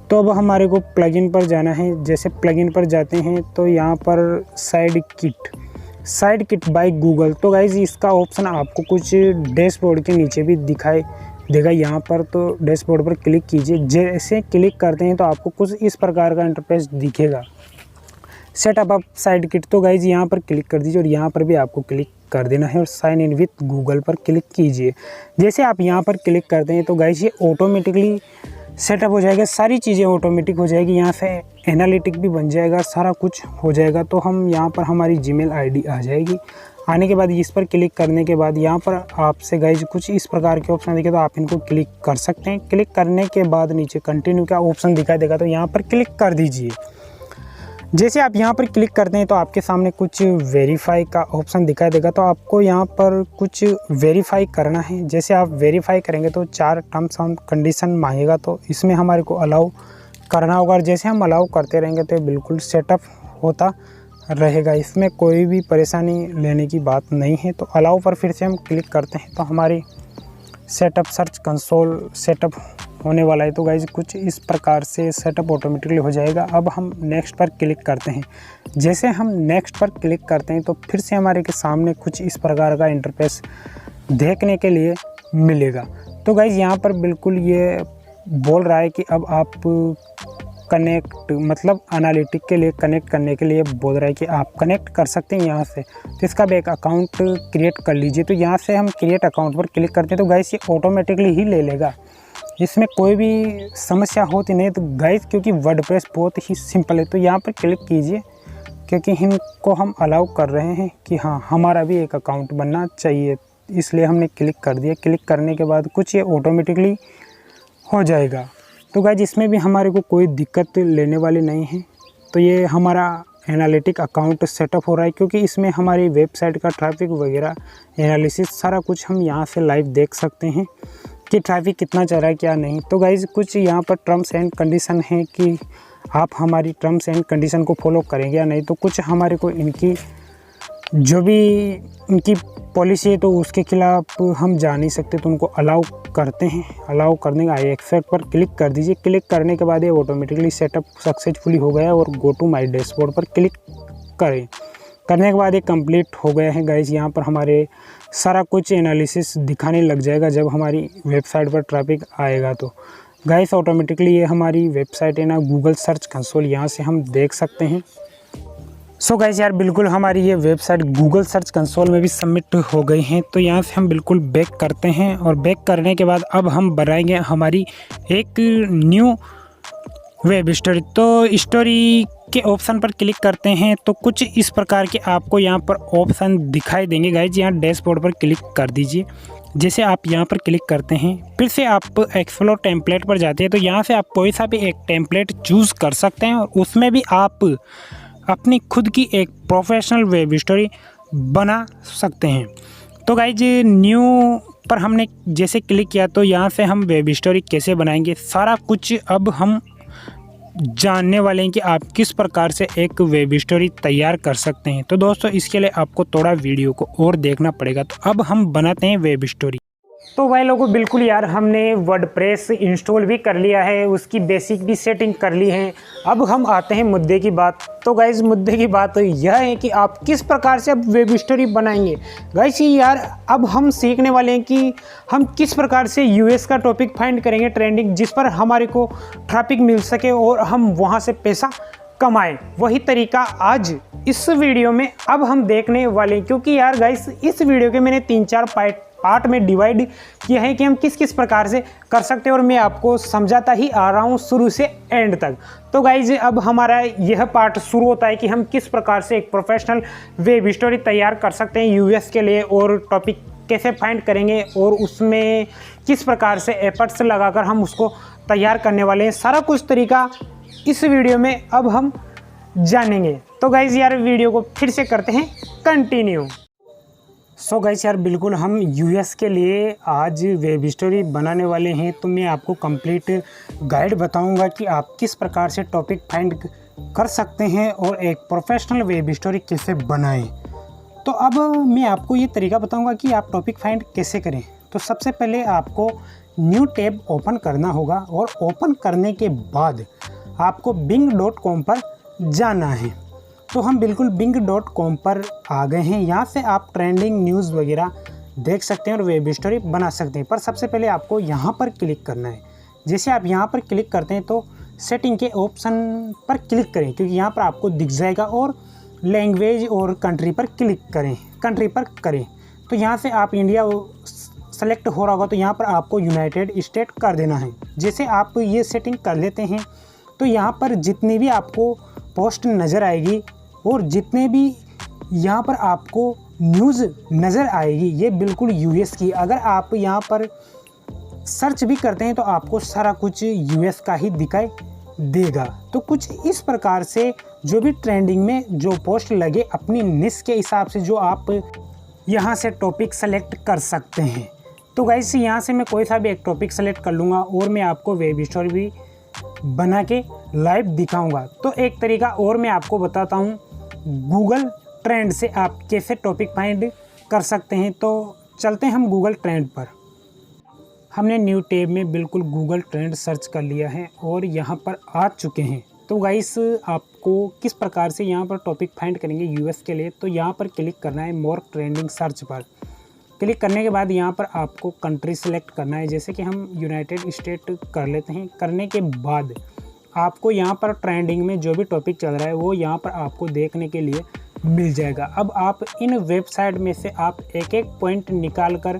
Speaker 1: तो अब हमारे को प्लगइन पर जाना है। जैसे प्लगइन पर जाते हैं तो यहाँ पर साइड किट बाय गूगल, तो गाइज इसका ऑप्शन आपको कुछ डैशबोर्ड के नीचे भी दिखाई देगा यहाँ पर। तो डैशबोर्ड पर क्लिक कीजिए। जैसे क्लिक करते हैं तो आपको कुछ इस प्रकार का इंटरफेस दिखेगा, सेटअप अप साइड किट। तो गाइज यहाँ पर क्लिक कर दीजिए और यहाँ पर भी आपको क्लिक कर देना है और साइन इन विथ गूगल पर क्लिक कीजिए। जैसे आप यहाँ पर क्लिक करते हैं तो गाइज ये ऑटोमेटिकली सेटअप हो जाएगा, सारी चीज़ें ऑटोमेटिक हो जाएगी। यहाँ से एनालिटिक भी बन जाएगा, सारा कुछ हो जाएगा। तो हम यहाँ पर हमारी जीमेल आईडी आ जाएगी। आने के बाद इस पर क्लिक करने के बाद यहाँ पर आपसे गाइज कुछ इस प्रकार के ऑप्शन दिखे, तो आप इनको क्लिक कर सकते हैं। क्लिक करने के बाद नीचे कंटिन्यू का ऑप्शन दिखाई देगा, तो यहाँ पर क्लिक कर दीजिए। जैसे आप यहाँ पर क्लिक करते हैं तो आपके सामने कुछ वेरीफाई का ऑप्शन दिखाई देगा, तो आपको यहाँ पर कुछ वेरीफाई करना है। जैसे आप वेरीफाई करेंगे तो 4 टर्म्स एंड कंडीशन मांगेगा, तो इसमें हमारे को अलाउ करना होगा। और जैसे हम अलाउ करते रहेंगे तो बिल्कुल सेटअप होता रहेगा, इसमें कोई भी परेशानी लेने की बात नहीं है। तो अलाउ पर फिर से हम क्लिक करते हैं तो हमारी सेटअप सर्च कंसोल सेटअप होने वाला है। तो गाइज कुछ इस प्रकार से सेटअप ऑटोमेटिकली हो जाएगा। अब हम नेक्स्ट पर क्लिक करते हैं। जैसे हम नेक्स्ट पर क्लिक करते हैं तो फिर से हमारे के सामने कुछ इस प्रकार का इंटरफेस देखने के लिए मिलेगा। तो गाइज यहाँ पर बिल्कुल ये बोल रहा है कि अब आप कनेक्ट, मतलब एनालिटिक के लिए कनेक्ट करने के लिए बोल रहा है कि आप कनेक्ट कर सकते हैं यहाँ से। तो इसका भी एक अकाउंट क्रिएट कर लीजिए। तो यहाँ से हम क्रिएट अकाउंट पर क्लिक करते हैं तो गाइस ये ऑटोमेटिकली ही ले लेगा, इसमें कोई भी समस्या होती नहीं। तो गाइस क्योंकि वर्डप्रेस बहुत ही सिंपल है, तो यहाँ पर क्लिक कीजिए, क्योंकि इनको हम अलाउ कर रहे हैं कि हाँ हमारा भी एक अकाउंट बनना चाहिए, इसलिए हमने क्लिक कर दिया। क्लिक करने के बाद कुछ ये ऑटोमेटिकली हो जाएगा। तो गाइस इसमें भी हमारे को कोई दिक्कत लेने वाली नहीं है। तो ये हमारा एनालिटिक अकाउंट सेटअप हो रहा है, क्योंकि इसमें हमारी वेबसाइट का ट्रैफिक वगैरह एनालिसिस सारा कुछ हम यहाँ से लाइव देख सकते हैं कि ट्रैफिक कितना चल रहा है क्या नहीं। तो गाइस कुछ यहाँ पर टर्म्स एंड कंडीशन है कि आप हमारी टर्म्स एंड कंडीशन को फॉलो करेंगे या नहीं। तो कुछ हमारे को इनकी जो भी इनकी पॉलिसी है तो उसके खिलाफ हम जा नहीं सकते, तो उनको अलाउ करते हैं। अलाउ करने का आई एक्सेप्ट पर क्लिक कर दीजिए। क्लिक करने के बाद ये ऑटोमेटिकली सेटअप सक्सेसफुली हो गया और गो टू माय डैशबोर्ड पर क्लिक करें। करने के बाद ये कंप्लीट हो गया है गाइस। यहाँ पर हमारे सारा कुछ एनालिसिस दिखाने लग जाएगा जब हमारी वेबसाइट पर ट्रैफिक आएगा। तो गाइस ऑटोमेटिकली ये हमारी वेबसाइट है ना, गूगल सर्च कंसोल, यहाँ से हम देख सकते हैं। सो गाइस यार बिल्कुल हमारी ये वेबसाइट गूगल सर्च कंसोल में भी सबमिट हो गई हैं। तो यहाँ से हम बिल्कुल बैक करते हैं और बैक करने के बाद अब हम बनाएंगे हमारी एक न्यू वेब स्टोरी। तो स्टोरी के ऑप्शन पर क्लिक करते हैं तो कुछ इस प्रकार के आपको यहाँ पर ऑप्शन दिखाई देंगे गाइज। यहाँ डैशबोर्ड पर क्लिक कर दीजिए। जैसे आप यहाँ पर क्लिक करते हैं फिर से आप एक्सप्लोर टेम्पलेट पर जाते हैं, तो यहाँ से आप कोई सा भी एक टेम्पलेट चूज़ कर सकते हैं और उसमें भी आप अपनी खुद की एक प्रोफेशनल वेब स्टोरी बना सकते हैं। तो गाइज न्यू पर हमने जैसे क्लिक किया तो यहाँ से हम वेब स्टोरी कैसे बनाएंगे सारा कुछ अब हम जानने वाले हैं कि आप किस प्रकार से एक वेब स्टोरी तैयार कर सकते हैं। तो दोस्तों इसके लिए आपको थोड़ा वीडियो को और देखना पड़ेगा। तो अब हम बनाते हैं वेब स्टोरी। तो भाई लोगों बिल्कुल यार हमने वर्डप्रेस इंस्टॉल भी कर लिया है, उसकी बेसिक भी सेटिंग कर ली है। अब हम आते हैं मुद्दे की बात। तो गाइज़ मुद्दे की बात तो यह है कि आप किस प्रकार से अब वेब स्टोरी बनाएंगे। गाइज़ यार अब हम सीखने वाले हैं कि हम किस प्रकार से यूएस का टॉपिक फाइंड करेंगे ट्रेंडिंग, जिस पर हमारे को ट्रैफिक मिल सके और हम वहाँ से पैसा कमाएं। वही तरीका आज इस वीडियो में अब हम देखने वाले हैं, क्योंकि यार गाइस इस वीडियो के मैंने 3-4 पार्ट में डिवाइड किया है कि हम किस किस प्रकार से कर सकते हैं, और मैं आपको समझाता ही आ रहा हूं शुरू से एंड तक। तो गाइज अब हमारा यह पार्ट शुरू होता है कि हम किस प्रकार से एक प्रोफेशनल वेब स्टोरी तैयार कर सकते हैं यूएस के लिए, और टॉपिक कैसे फाइंड करेंगे और उसमें किस प्रकार से एफर्ट्स लगाकर हम उसको तैयार करने वाले हैं। सारा कुछ तरीका इस वीडियो में अब हम जानेंगे। तो गाइज यार वीडियो को फिर से करते हैं कंटिन्यू। सो गाइस यार बिल्कुल हम यूएस के लिए आज वेब स्टोरी बनाने वाले हैं। तो मैं आपको कंप्लीट गाइड बताऊंगा कि आप किस प्रकार से टॉपिक फाइंड कर सकते हैं और एक प्रोफेशनल वेब स्टोरी कैसे बनाएं। तो अब मैं आपको ये तरीका बताऊंगा कि आप टॉपिक फाइंड कैसे करें। तो सबसे पहले आपको न्यू टैब ओपन करना होगा, और ओपन करने के बाद आपको bing.com पर जाना है। तो हम बिल्कुल bing.com पर आ गए हैं। यहाँ से आप ट्रेंडिंग न्यूज़ वगैरह देख सकते हैं और वेब स्टोरी बना सकते हैं। पर सबसे पहले आपको यहाँ पर क्लिक करना है। जैसे आप यहाँ पर क्लिक करते हैं तो सेटिंग के ऑप्शन पर क्लिक करें, क्योंकि यहाँ पर आपको दिख जाएगा, और लैंग्वेज और कंट्री पर क्लिक करें, कंट्री पर करें। तो यहाँ से आप इंडिया सेलेक्ट हो रहा होगा, तो यहाँ पर आपको यूनाइटेड स्टेट कर देना है। जैसे आप ये सेटिंग कर लेते हैं तो यहाँ पर जितनी भी आपको पोस्ट नज़र आएगी और जितने भी यहाँ पर आपको न्यूज़ नज़र आएगी, ये बिल्कुल यूएस की। अगर आप यहाँ पर सर्च भी करते हैं तो आपको सारा कुछ यूएस का ही दिखाई देगा। तो कुछ इस प्रकार से जो भी ट्रेंडिंग में जो पोस्ट लगे, अपनी निश के हिसाब से जो आप यहाँ से टॉपिक सेलेक्ट कर सकते हैं। तो गाइस यहाँ से मैं कोई सा भी एक टॉपिक सेलेक्ट कर लूँगा और मैं आपको वेब स्टोरी भी बना के लाइव दिखाऊंगा। तो एक तरीका और मैं आपको बताता हूँ, गूगल ट्रेंड से आप कैसे टॉपिक फाइंड कर सकते हैं। तो चलते हैं हम गूगल ट्रेंड पर। हमने न्यू टैब में बिल्कुल गूगल ट्रेंड सर्च कर लिया है और यहाँ पर आ चुके हैं। तो गाइस आपको किस प्रकार से यहाँ पर टॉपिक फाइंड करेंगे यूएस के लिए, तो यहाँ पर क्लिक करना है मोर ट्रेंडिंग सर्च पर। क्लिक करने के बाद यहाँ पर आपको कंट्री सेलेक्ट करना है। जैसे कि हम यूनाइटेड स्टेट कर लेते हैं। करने के बाद आपको यहाँ पर ट्रेंडिंग में जो भी टॉपिक चल रहा है वो यहाँ पर आपको देखने के लिए मिल जाएगा। अब आप इन वेबसाइट में से आप एक एक पॉइंट निकाल कर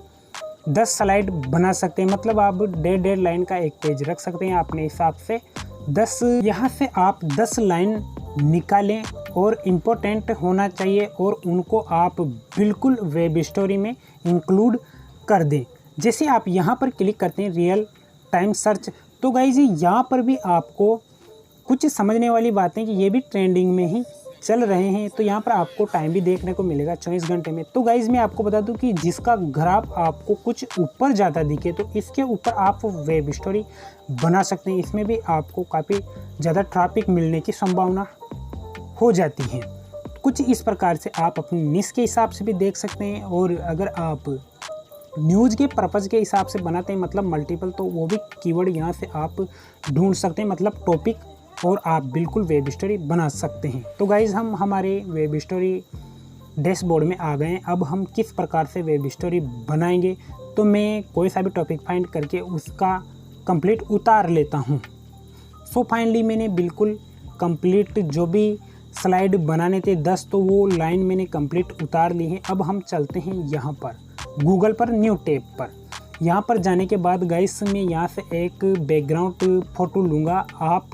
Speaker 1: 10 स्लाइड बना सकते हैं। मतलब आप डेढ़ लाइन का एक पेज रख सकते हैं अपने हिसाब से। 10 यहाँ से आप 10 लाइन निकालें और इम्पोर्टेंट होना चाहिए, और उनको आप बिल्कुल वेब स्टोरी में इंक्लूड कर दें। जैसे आप यहाँ पर क्लिक करते हैं रियल टाइम सर्च, तो गाइज यहाँ पर भी आपको कुछ समझने वाली बातें कि ये भी ट्रेंडिंग में ही चल रहे हैं। तो यहाँ पर आपको टाइम भी देखने को मिलेगा 24 घंटे में। तो गाइज मैं आपको बता दूं कि जिसका ग्राफ आपको कुछ ऊपर ज़्यादा दिखे तो इसके ऊपर आप वेब स्टोरी बना सकते हैं। इसमें भी आपको काफ़ी ज़्यादा ट्रैफिक मिलने की संभावना हो जाती है। कुछ इस प्रकार से आप अपनी निश के हिसाब से भी देख सकते हैं, और अगर आप न्यूज़ के पर्पज़ के हिसाब से बनाते हैं मतलब मल्टीपल, तो वो भी कीवर्ड यहाँ से आप ढूंढ सकते हैं, मतलब टॉपिक, और आप बिल्कुल वेब स्टोरी बना सकते हैं। तो गाइज़ हम हमारे वेब स्टोरी डैशबोर्ड में आ गए हैं। अब हम किस प्रकार से वेब स्टोरी बनाएंगे, तो मैं कोई सा भी टॉपिक फाइंड करके उसका कंप्लीट उतार लेता हूँ। सो फाइनली मैंने बिल्कुल कंप्लीट जो भी स्लाइड बनाने थे 10, तो वो लाइन मैंने कंप्लीट उतार ली है। अब हम चलते हैं यहाँ पर गूगल पर न्यू टैब पर। यहाँ पर जाने के बाद गाइस मैं यहाँ से एक बैकग्राउंड फ़ोटो लूँगा। आप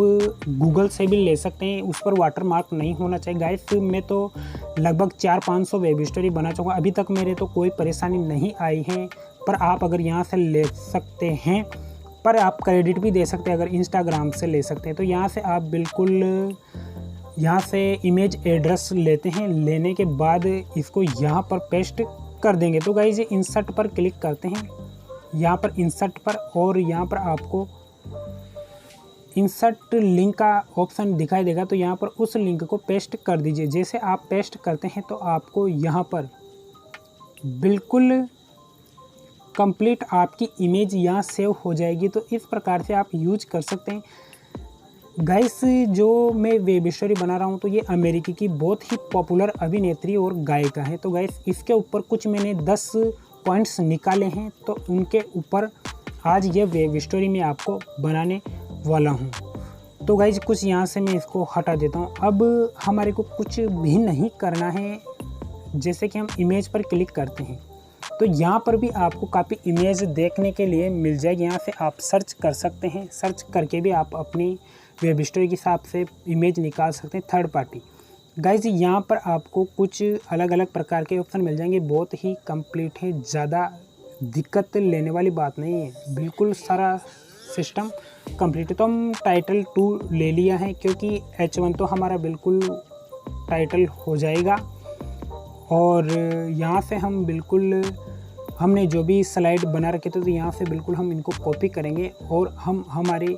Speaker 1: गूगल से भी ले सकते हैं, उस पर वाटर मार्क नहीं होना चाहिए। गाइस मैं तो लगभग 400-500 वेब स्टोरी बना चुका, अभी तक मेरे तो कोई परेशानी नहीं आई है। पर आप अगर यहाँ से ले सकते हैं, पर आप क्रेडिट भी दे सकते हैं अगर इंस्टाग्राम से ले सकते हैं। तो यहाँ से आप बिल्कुल यहाँ से इमेज एड्रेस लेते हैं। लेने के बाद इसको यहाँ पर पेस्ट कर देंगे। तो गाइस ये इंसर्ट पर क्लिक करते हैं, यहाँ पर इंसर्ट पर, और यहाँ पर आपको इंसर्ट लिंक का ऑप्शन दिखाई देगा। तो यहाँ पर उस लिंक को पेस्ट कर दीजिए। जैसे आप पेस्ट करते हैं तो आपको यहाँ पर बिल्कुल कंप्लीट आपकी इमेज यहाँ सेव हो जाएगी। तो इस प्रकार से आप यूज कर सकते हैं। गाइस जो मैं वेब स्टोरी बना रहा हूँ तो ये अमेरिकी की बहुत ही पॉपुलर अभिनेत्री और गायिका है। तो गाइस इसके ऊपर कुछ मैंने 10 पॉइंट्स निकाले हैं, तो उनके ऊपर आज ये वेब स्टोरी मैं आपको बनाने वाला हूँ। तो गाइस कुछ यहाँ से मैं इसको हटा देता हूँ। अब हमारे को कुछ भी नहीं करना है। जैसे कि हम इमेज पर क्लिक करते हैं तो यहाँ पर भी आपको काफ़ी इमेज देखने के लिए मिल जाएगी। यहाँ से आप सर्च कर सकते हैं, सर्च करके भी आप अपनी वेब स्टोरी के हिसाब से इमेज निकाल सकते हैं थर्ड पार्टी। गाइज यहाँ पर आपको कुछ अलग अलग प्रकार के ऑप्शन मिल जाएंगे, बहुत ही कंप्लीट है, ज़्यादा दिक्कत लेने वाली बात नहीं है, बिल्कुल सारा सिस्टम कंप्लीट है। तो हम टाइटल 2 ले लिया है क्योंकि H1 तो हमारा बिल्कुल टाइटल हो जाएगा। और यहाँ से हम बिल्कुल हमने जो भी स्लाइड बना रखे थे तो यहाँ से बिल्कुल हम इनको कॉपी करेंगे और हम हमारे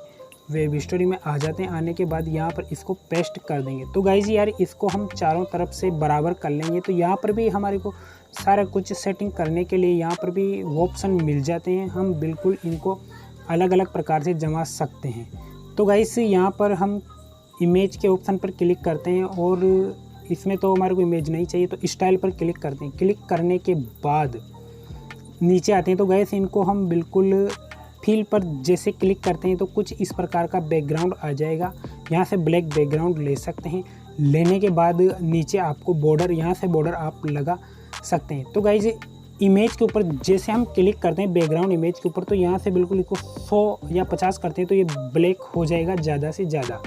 Speaker 1: वेब स्टोरी में आ जाते हैं। आने के बाद यहाँ पर इसको पेस्ट कर देंगे। तो गाइज यार इसको हम चारों तरफ से बराबर कर लेंगे। तो यहाँ पर भी हमारे को सारा कुछ सेटिंग करने के लिए यहाँ पर भी वो ऑप्शन मिल जाते हैं। हम बिल्कुल इनको अलग अलग प्रकार से जमा सकते हैं। तो गाइज यहाँ पर हम इमेज के ऑप्शन पर क्लिक करते हैं और इसमें तो हमारे को इमेज नहीं चाहिए, तो स्टाइल पर क्लिक करते हैं। क्लिक करने के बाद नीचे आते हैं। तो गाइस इनको हम बिल्कुल फिल पर जैसे क्लिक करते हैं तो कुछ इस प्रकार का बैकग्राउंड आ जाएगा। यहाँ से ब्लैक बैकग्राउंड ले सकते हैं। लेने के बाद नीचे आपको बॉर्डर, यहाँ से बॉर्डर आप लगा सकते हैं। तो गाइस इमेज के ऊपर जैसे हम क्लिक करते हैं बैकग्राउंड इमेज के ऊपर, तो यहाँ से बिल्कुल इसको 100 या 50 करते हैं तो ये ब्लैक हो जाएगा ज़्यादा से ज़्यादा।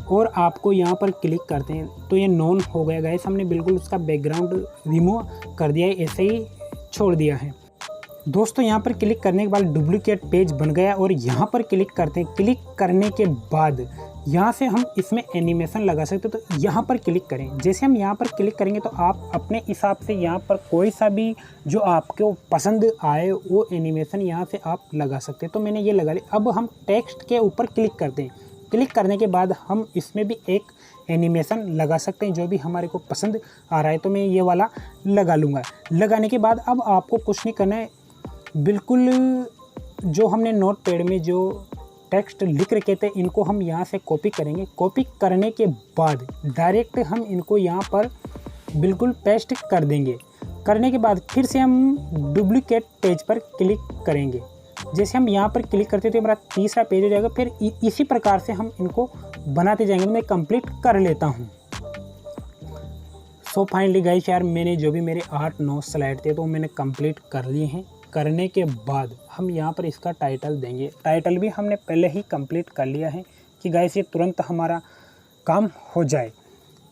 Speaker 1: और आपको यहाँ पर क्लिक करते हैं तो ये नॉन हो गया। गाइस हमने बिल्कुल उसका बैकग्राउंड रिमूव कर दिया है, ऐसे ही छोड़ दिया है। दोस्तों यहाँ पर क्लिक करने के बाद डुप्लीकेट पेज बन गया और यहाँ पर क्लिक करते हैं। क्लिक करने के बाद यहाँ से हम इसमें एनिमेशन लगा सकते हैं। तो यहाँ पर क्लिक करें। जैसे हम यहाँ पर क्लिक करेंगे तो आप अपने हिसाब से यहाँ पर कोई सा भी जो आपको पसंद आए वो एनिमेशन यहाँ से आप लगा सकते हैं। तो मैंने ये लगा लिया। अब हम टेक्स्ट के ऊपर क्लिक करते हैं। क्लिक करने के बाद हम इसमें भी एक एनिमेशन लगा सकते हैं जो भी हमारे को पसंद आ रहा है। तो मैं ये वाला लगा लूँगा। लगाने के बाद अब आपको कुछ नहीं करना है, बिल्कुल जो हमने नोट पैड में जो टेक्स्ट लिख रखे थे इनको हम यहाँ से कॉपी करेंगे। कॉपी करने के बाद डायरेक्ट हम इनको यहाँ पर बिल्कुल पेस्ट कर देंगे। करने के बाद फिर से हम डुप्लीकेट पेज पर क्लिक करेंगे। जैसे हम यहाँ पर क्लिक करते तो हमारा तीसरा पेज हो जाएगा। फिर इसी प्रकार से हम इनको बनाते जाएंगे। मैं कंप्लीट कर लेता हूँ। सो फाइनली गाइस यार मैंने जो भी मेरे 8-9 स्लाइड थे तो मैंने कंप्लीट कर लिए हैं। करने के बाद हम यहाँ पर इसका टाइटल देंगे। टाइटल भी हमने पहले ही कंप्लीट कर लिया है कि गाइस ये तुरंत हमारा काम हो जाए।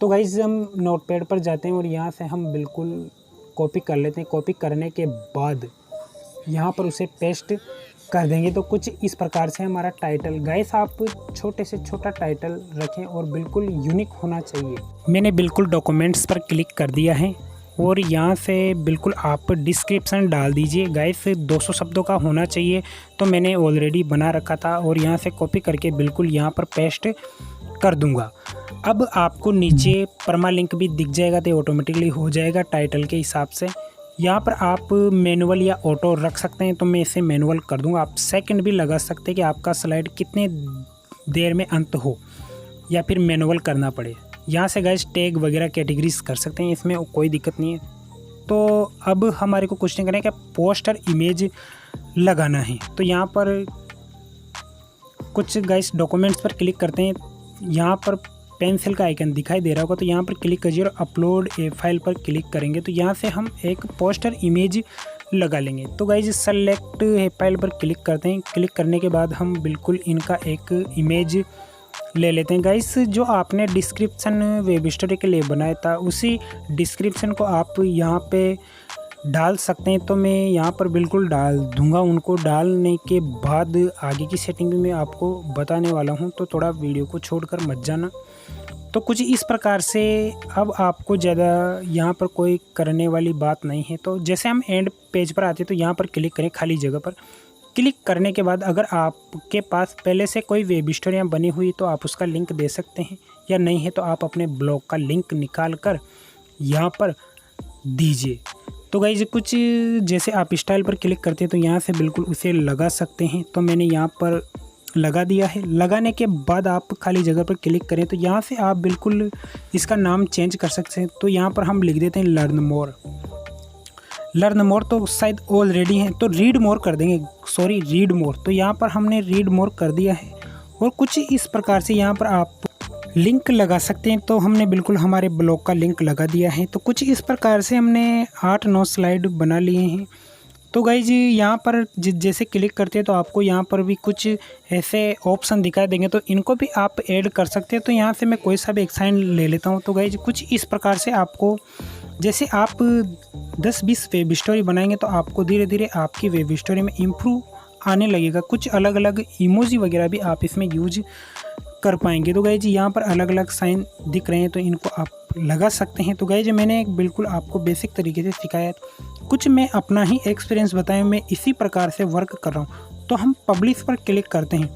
Speaker 1: तो गाइस हम नोटपैड पर जाते हैं और यहाँ से हम बिल्कुल कॉपी कर लेते हैं। कॉपी करने के बाद यहाँ पर उसे पेस्ट कर देंगे। तो कुछ इस प्रकार से हमारा टाइटल, गाइस आप छोटे से छोटा टाइटल रखें और बिल्कुल यूनिक होना चाहिए। मैंने बिल्कुल डॉक्यूमेंट्स पर क्लिक कर दिया है और यहाँ से बिल्कुल आप डिस्क्रिप्शन डाल दीजिए। गाइस 200 शब्दों का होना चाहिए, तो मैंने ऑलरेडी बना रखा था और यहाँ से कॉपी करके बिल्कुल यहाँ पर पेस्ट कर दूँगा। अब आपको नीचे परमालिंक भी दिख जाएगा तो ऑटोमेटिकली हो जाएगा टाइटल के हिसाब से। यहाँ पर आप मैनुअल या ऑटो रख सकते हैं, तो मैं इसे मैनुअल कर दूँगा। आप सेकंड भी लगा सकते हैं कि आपका स्लाइड कितने देर में अंत हो या फिर मैनुअल करना पड़े। यहाँ से गाइस टैग वगैरह कैटेगरीज कर सकते हैं, इसमें कोई दिक्कत नहीं है। तो अब हमारे को कुछ नहीं करना है, क्या पोस्टर इमेज लगाना है। तो यहाँ पर कुछ गाइस डॉक्यूमेंट्स पर क्लिक करते हैं। यहाँ पर पेंसिल का आइकन दिखाई दे रहा होगा, तो यहाँ पर क्लिक कीजिए और अपलोड ए फाइल पर क्लिक करेंगे। तो यहाँ से हम एक पोस्टर इमेज लगा लेंगे। तो गाइस सेलेक्ट ए फाइल पर क्लिक करते हैं। क्लिक करने के बाद हम बिल्कुल इनका एक इमेज ले लेते हैं। गाइस जो आपने डिस्क्रिप्शन वेब स्टोरी के लिए बनाया था उसी डिस्क्रिप्शन को आप यहाँ पे डाल सकते हैं। तो मैं यहाँ पर बिल्कुल डाल दूंगा। उनको डालने के बाद आगे की सेटिंग भी मैं आपको बताने वाला हूँ, तो थोड़ा वीडियो को छोड़कर मत जाना। तो कुछ इस प्रकार से अब आपको ज़्यादा यहाँ पर कोई करने वाली बात नहीं है। तो जैसे हम एंड पेज पर आते हैं तो यहाँ पर क्लिक करें खाली जगह पर। क्लिक करने के बाद अगर आपके पास पहले से कोई वेब स्टोरियाँ बनी हुई तो आप उसका लिंक दे सकते हैं, या नहीं है तो आप अपने ब्लॉग का लिंक निकाल कर यहाँ पर दीजिए। तो गाइज कुछ जैसे आप स्टाइल पर क्लिक करते हैं तो यहाँ से बिल्कुल उसे लगा सकते हैं। तो मैंने यहाँ पर लगा दिया है। लगाने के बाद आप खाली जगह पर क्लिक करें तो यहाँ से आप बिल्कुल इसका नाम चेंज कर सकते हैं। तो यहाँ पर हम लिख देते हैं लर्न मोर। लर्न मोर तो शायद ऑलरेडी है, तो रीड मोर कर देंगे, सॉरी रीड मोर। तो यहाँ पर हमने रीड मोर कर दिया है। और कुछ इस प्रकार से यहाँ पर आप लिंक लगा सकते हैं। तो हमने बिल्कुल हमारे ब्लॉग का लिंक लगा दिया है। तो कुछ इस प्रकार से हमने 8-9 स्लाइड बना लिए हैं। तो गाइज यहाँ पर जैसे क्लिक करते हैं तो आपको यहाँ पर भी कुछ ऐसे ऑप्शन दिखाई देंगे, तो इनको भी आप ऐड कर सकते हैं। तो यहाँ से मैं कोई सा भी एक साइन ले लेता हूँ। तो गाइज कुछ इस प्रकार से आपको, जैसे आप 10-20 वेब स्टोरी बनाएंगे तो आपको धीरे धीरे आपकी वेब स्टोरी में इम्प्रूव आने लगेगा। कुछ अलग अलग इमोजी वगैरह भी आप इसमें यूज कर पाएंगे। तो गाइज यहाँ पर अलग अलग साइन दिख रहे हैं तो इनको आप लगा सकते हैं। तो गाइज मैंने बिल्कुल आपको बेसिक तरीके से सिखाया, कुछ मैं अपना ही एक्सपीरियंस बताया, मैं इसी प्रकार से वर्क कर रहा हूँ। तो हम पब्लिश पर क्लिक करते हैं।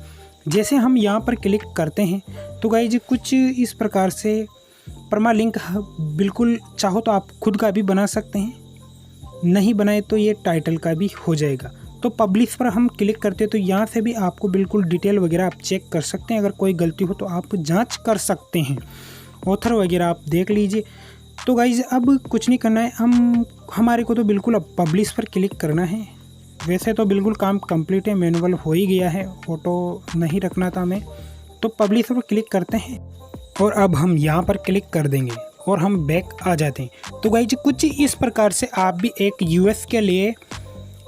Speaker 1: जैसे हम यहाँ पर क्लिक करते हैं तो गाइज कुछ इस प्रकार से परमा लिंक बिल्कुल चाहो तो आप खुद का भी बना सकते हैं, नहीं बनाए तो ये टाइटल का भी हो जाएगा। तो पब्लिश पर हम क्लिक करते हैं तो यहाँ से भी आपको बिल्कुल डिटेल वगैरह आप चेक कर सकते हैं। अगर कोई गलती हो तो आप जांच कर सकते हैं, ऑथर वगैरह आप देख लीजिए। तो गाइज अब कुछ नहीं करना है, हमारे को तो बिल्कुल अब पब्लिश पर क्लिक करना है। वैसे तो बिल्कुल काम कंप्लीट है, मैनुअल हो ही गया है, ऑटो नहीं रखना था हमें। तो पब्लिश पर क्लिक करते हैं और अब हम यहाँ पर क्लिक कर देंगे और हम बैक आ जाते हैं। तो गाइज कुछ इस प्रकार से आप भी एक यूएस के लिए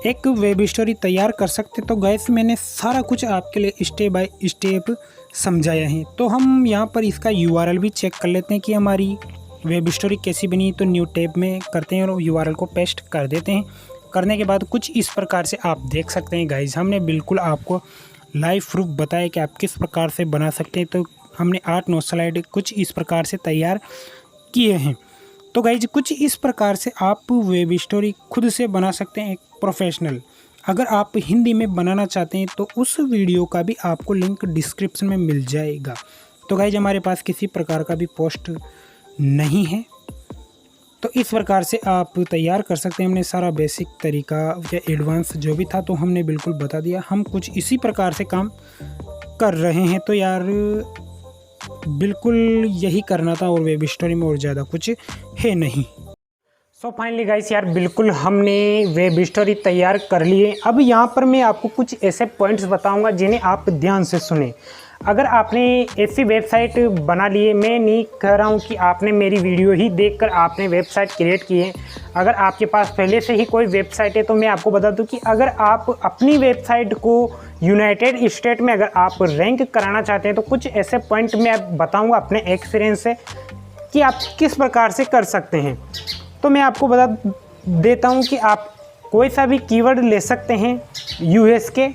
Speaker 1: एक वेब स्टोरी तैयार कर सकते। तो गाइस मैंने सारा कुछ आपके लिए स्टेप बाय स्टेप समझाया है। तो हम यहाँ पर इसका यूआरएल भी चेक कर लेते हैं कि हमारी वेब स्टोरी कैसी बनी। तो न्यू टैब में करते हैं और यूआरएल को पेस्ट कर देते हैं। करने के बाद कुछ इस प्रकार से आप देख सकते हैं गाइस, हमने बिल्कुल आपको लाइव प्रूफ बताया कि आप किस प्रकार से बना सकते हैं। तो हमने 8-9 स्लाइड कुछ इस प्रकार से तैयार किए हैं। तो गाइज कुछ इस प्रकार से आप वेब स्टोरी खुद से बना सकते हैं, एक प्रोफेशनल। अगर आप हिंदी में बनाना चाहते हैं तो उस वीडियो का भी आपको लिंक डिस्क्रिप्शन में मिल जाएगा। तो गाइज हमारे पास किसी प्रकार का भी पोस्ट नहीं है, तो इस प्रकार से आप तैयार कर सकते हैं। हमने सारा बेसिक तरीका या एडवांस जो भी था तो हमने बिल्कुल बता दिया। हम कुछ इसी प्रकार से काम कर रहे हैं। तो यार बिल्कुल यही करना था और वेब स्टोरी में और ज़्यादा कुछ है नहीं। सो फाइनली गाइस यार बिल्कुल हमने वेब स्टोरी तैयार कर ली है। अब यहाँ पर मैं आपको कुछ ऐसे पॉइंट्स बताऊंगा जिन्हें आप ध्यान से सुने। अगर आपने ऐसी वेबसाइट बना ली है, मैं नहीं कह रहा हूँ कि आपने मेरी वीडियो ही देखकर आपने वेबसाइट क्रिएट की है। अगर आपके पास पहले से ही कोई वेबसाइट है तो मैं आपको बता दूँ कि अगर आप अपनी वेबसाइट को यूनाइटेड स्टेट में अगर आप रैंक कराना चाहते हैं तो कुछ ऐसे पॉइंट मैं बताऊँगा अपने एक्सपीरियंस से कि आप किस प्रकार से कर सकते हैं। तो मैं आपको बता देता हूँ कि आप कोई सा भी कीवर्ड ले सकते हैं यूएस के,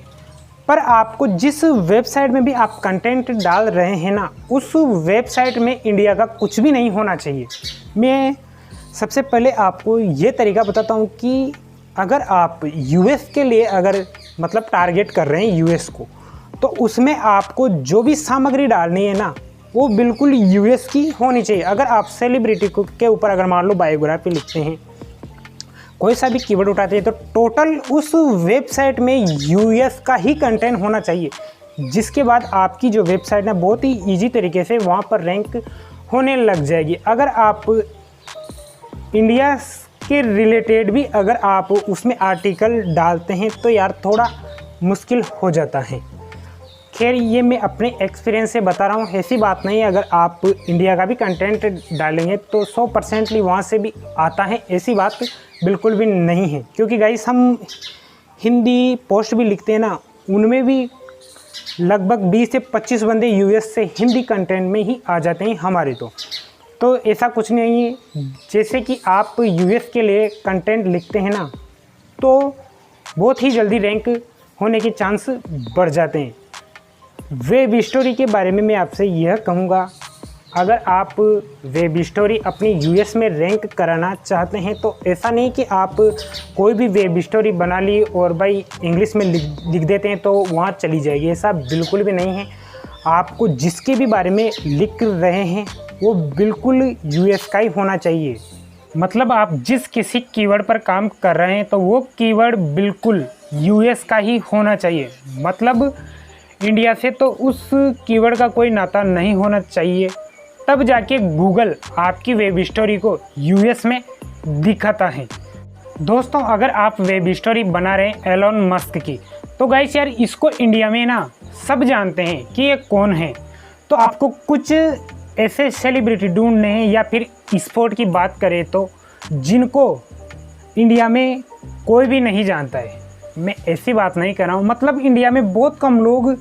Speaker 1: पर आपको जिस वेबसाइट में भी आप कंटेंट डाल रहे हैं ना, उस वेबसाइट में इंडिया का कुछ भी नहीं होना चाहिए। मैं सबसे पहले आपको ये तरीका बताता हूँ कि अगर आप यूएस के लिए अगर मतलब टारगेट कर रहे हैं यूएस को, तो उसमें आपको जो भी सामग्री डालनी है ना वो बिल्कुल यूएस की होनी चाहिए। अगर आप सेलिब्रिटी के ऊपर अगर मान लो बायोग्राफी लिखते हैं, कोई सा भी कीवर्ड उठाते हैं, तो टोटल उस वेबसाइट में यूएस का ही कंटेंट होना चाहिए, जिसके बाद आपकी जो वेबसाइट है बहुत ही ईजी तरीके से वहाँ पर रैंक होने लग जाएगी। अगर आप इंडिया के रिलेटेड भी अगर आप उसमें आर्टिकल डालते हैं तो यार थोड़ा मुश्किल हो जाता है। खैर ये मैं अपने एक्सपीरियंस से बता रहा हूँ, ऐसी बात नहीं है। अगर आप इंडिया का भी कंटेंट डालेंगे तो 100% वहाँ से भी आता है, ऐसी बात बिल्कुल भी नहीं है। क्योंकि गाइस हम हिंदी पोस्ट भी लिखते हैं ना, उनमें भी लगभग 20 से 25 बंदे यूएस से हिंदी कंटेंट में ही आ जाते हैं हमारे। तो ऐसा कुछ नहीं है। जैसे कि आप यूएस के लिए कंटेंट लिखते हैं ना, तो बहुत ही जल्दी रैंक होने के चांस बढ़ जाते हैं। वेब स्टोरी के बारे में मैं आपसे यह कहूँगा, अगर आप वेब स्टोरी अपनी यूएस में रैंक कराना चाहते हैं तो ऐसा नहीं कि आप कोई भी वेब स्टोरी बना ली और भाई इंग्लिश में लिख देते हैं तो वहाँ चली जाएगी, ऐसा बिल्कुल भी नहीं है। आपको जिसके भी बारे में लिख रहे हैं वो बिल्कुल यूएस का ही होना चाहिए। मतलब आप जिस किसी कीवर्ड पर काम कर रहे हैं तो वो कीवर्ड बिल्कुल यूएस का ही होना चाहिए। मतलब इंडिया से तो उस कीवर्ड का कोई नाता नहीं होना चाहिए, तब जाके गूगल आपकी वेब स्टोरी को यूएस में दिखाता है। दोस्तों अगर आप वेब स्टोरी बना रहे हैं एलोन मस्क की, तो गाइस यार इसको इंडिया में ना सब जानते हैं कि ये कौन है। तो आपको कुछ ऐसे सेलिब्रिटी ढूंढने हैं, या फिर स्पोर्ट की बात करें तो जिनको इंडिया में कोई भी नहीं जानता है। मैं ऐसी बात नहीं कर रहा हूँ, मतलब इंडिया में बहुत कम लोग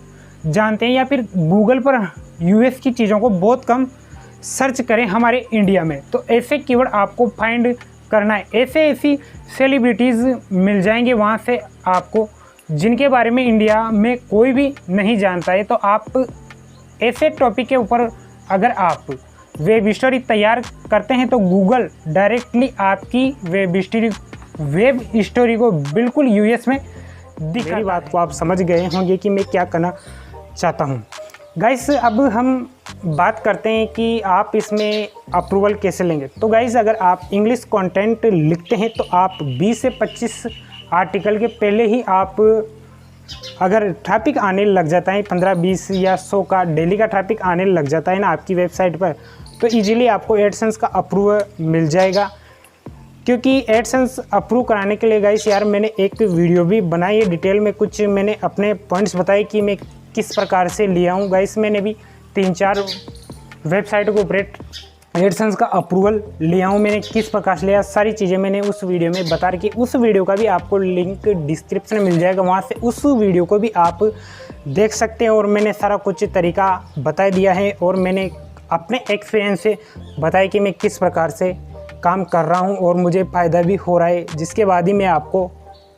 Speaker 1: जानते हैं, या फिर गूगल पर यूएस की चीज़ों को बहुत कम सर्च करें हमारे इंडिया में। तो ऐसे कीवर्ड आपको फाइंड करना है। ऐसी सेलिब्रिटीज़ मिल जाएंगे वहाँ से आपको, जिनके बारे में इंडिया में कोई भी नहीं जानता है। तो आप ऐसे टॉपिक के ऊपर अगर आप वेब स्टोरी तैयार करते हैं तो गूगल डायरेक्टली आपकी वेब स्टोरी को बिल्कुल यूएस में दिखा। मेरी बात को आप समझ गए होंगे कि मैं क्या करना चाहता हूँ। गाइस अब हम बात करते हैं कि आप इसमें अप्रूवल कैसे लेंगे। तो गाइस अगर आप इंग्लिश कंटेंट लिखते हैं तो आप 20 से 25 आर्टिकल के पहले ही आप, अगर ट्रैफिक आने लग जाता है 15-20 या 100 का डेली का ट्रैफिक आने लग जाता है ना आपकी वेबसाइट पर, तो इजीली आपको एडसेंस का अप्रूवल मिल जाएगा। क्योंकि एडसेंस अप्रूव कराने के लिए गाइस यार मैंने एक वीडियो भी बनाई है, डिटेल में कुछ मैंने अपने पॉइंट्स बताए कि मैं किस प्रकार से लिया हूँ। गाइस मैंने भी 3-4 वेबसाइट को ऑपरेट एडसेंस का अप्रूवल लिया हूँ, मैंने किस प्रकार से लिया, सारी चीज़ें मैंने उस वीडियो में बता रखी। उस वीडियो का भी आपको लिंक डिस्क्रिप्शन में मिल जाएगा, वहाँ से उस वीडियो को भी आप देख सकते हैं। और मैंने सारा कुछ तरीका बता दिया है, और मैंने अपने एक्सपीरियंस से बताया कि मैं किस प्रकार से काम कर रहा हूँ और मुझे फ़ायदा भी हो रहा है, जिसके बाद ही मैं आपको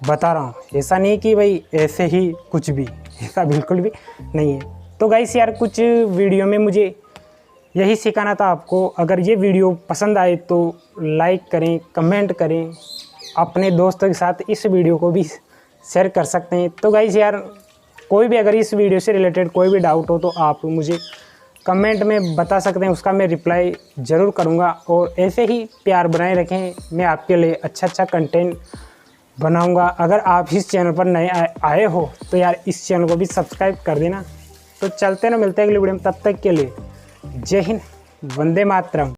Speaker 1: बता रहा हूँ। ऐसा नहीं कि भाई ऐसे ही कुछ भी, ऐसा बिल्कुल भी नहीं है। तो गाइस यार कुछ वीडियो में मुझे यही सिखाना था आपको। अगर ये वीडियो पसंद आए तो लाइक करें, कमेंट करें, अपने दोस्तों के साथ इस वीडियो को भी शेयर कर सकते हैं। तो गाइस यार कोई भी अगर इस वीडियो से रिलेटेड कोई भी डाउट हो तो आप मुझे कमेंट में बता सकते हैं, उसका मैं रिप्लाई ज़रूर करूँगा। और ऐसे ही प्यार बनाए रखें, मैं आपके लिए अच्छा कंटेंट बनाऊँगा। अगर आप इस चैनल पर नए आए हो तो यार इस चैनल को भी सब्सक्राइब कर देना। तो चलते ना, मिलते हैं अगली वीडियो में, तब तक के लिए जय हिंद, वंदे मातरम।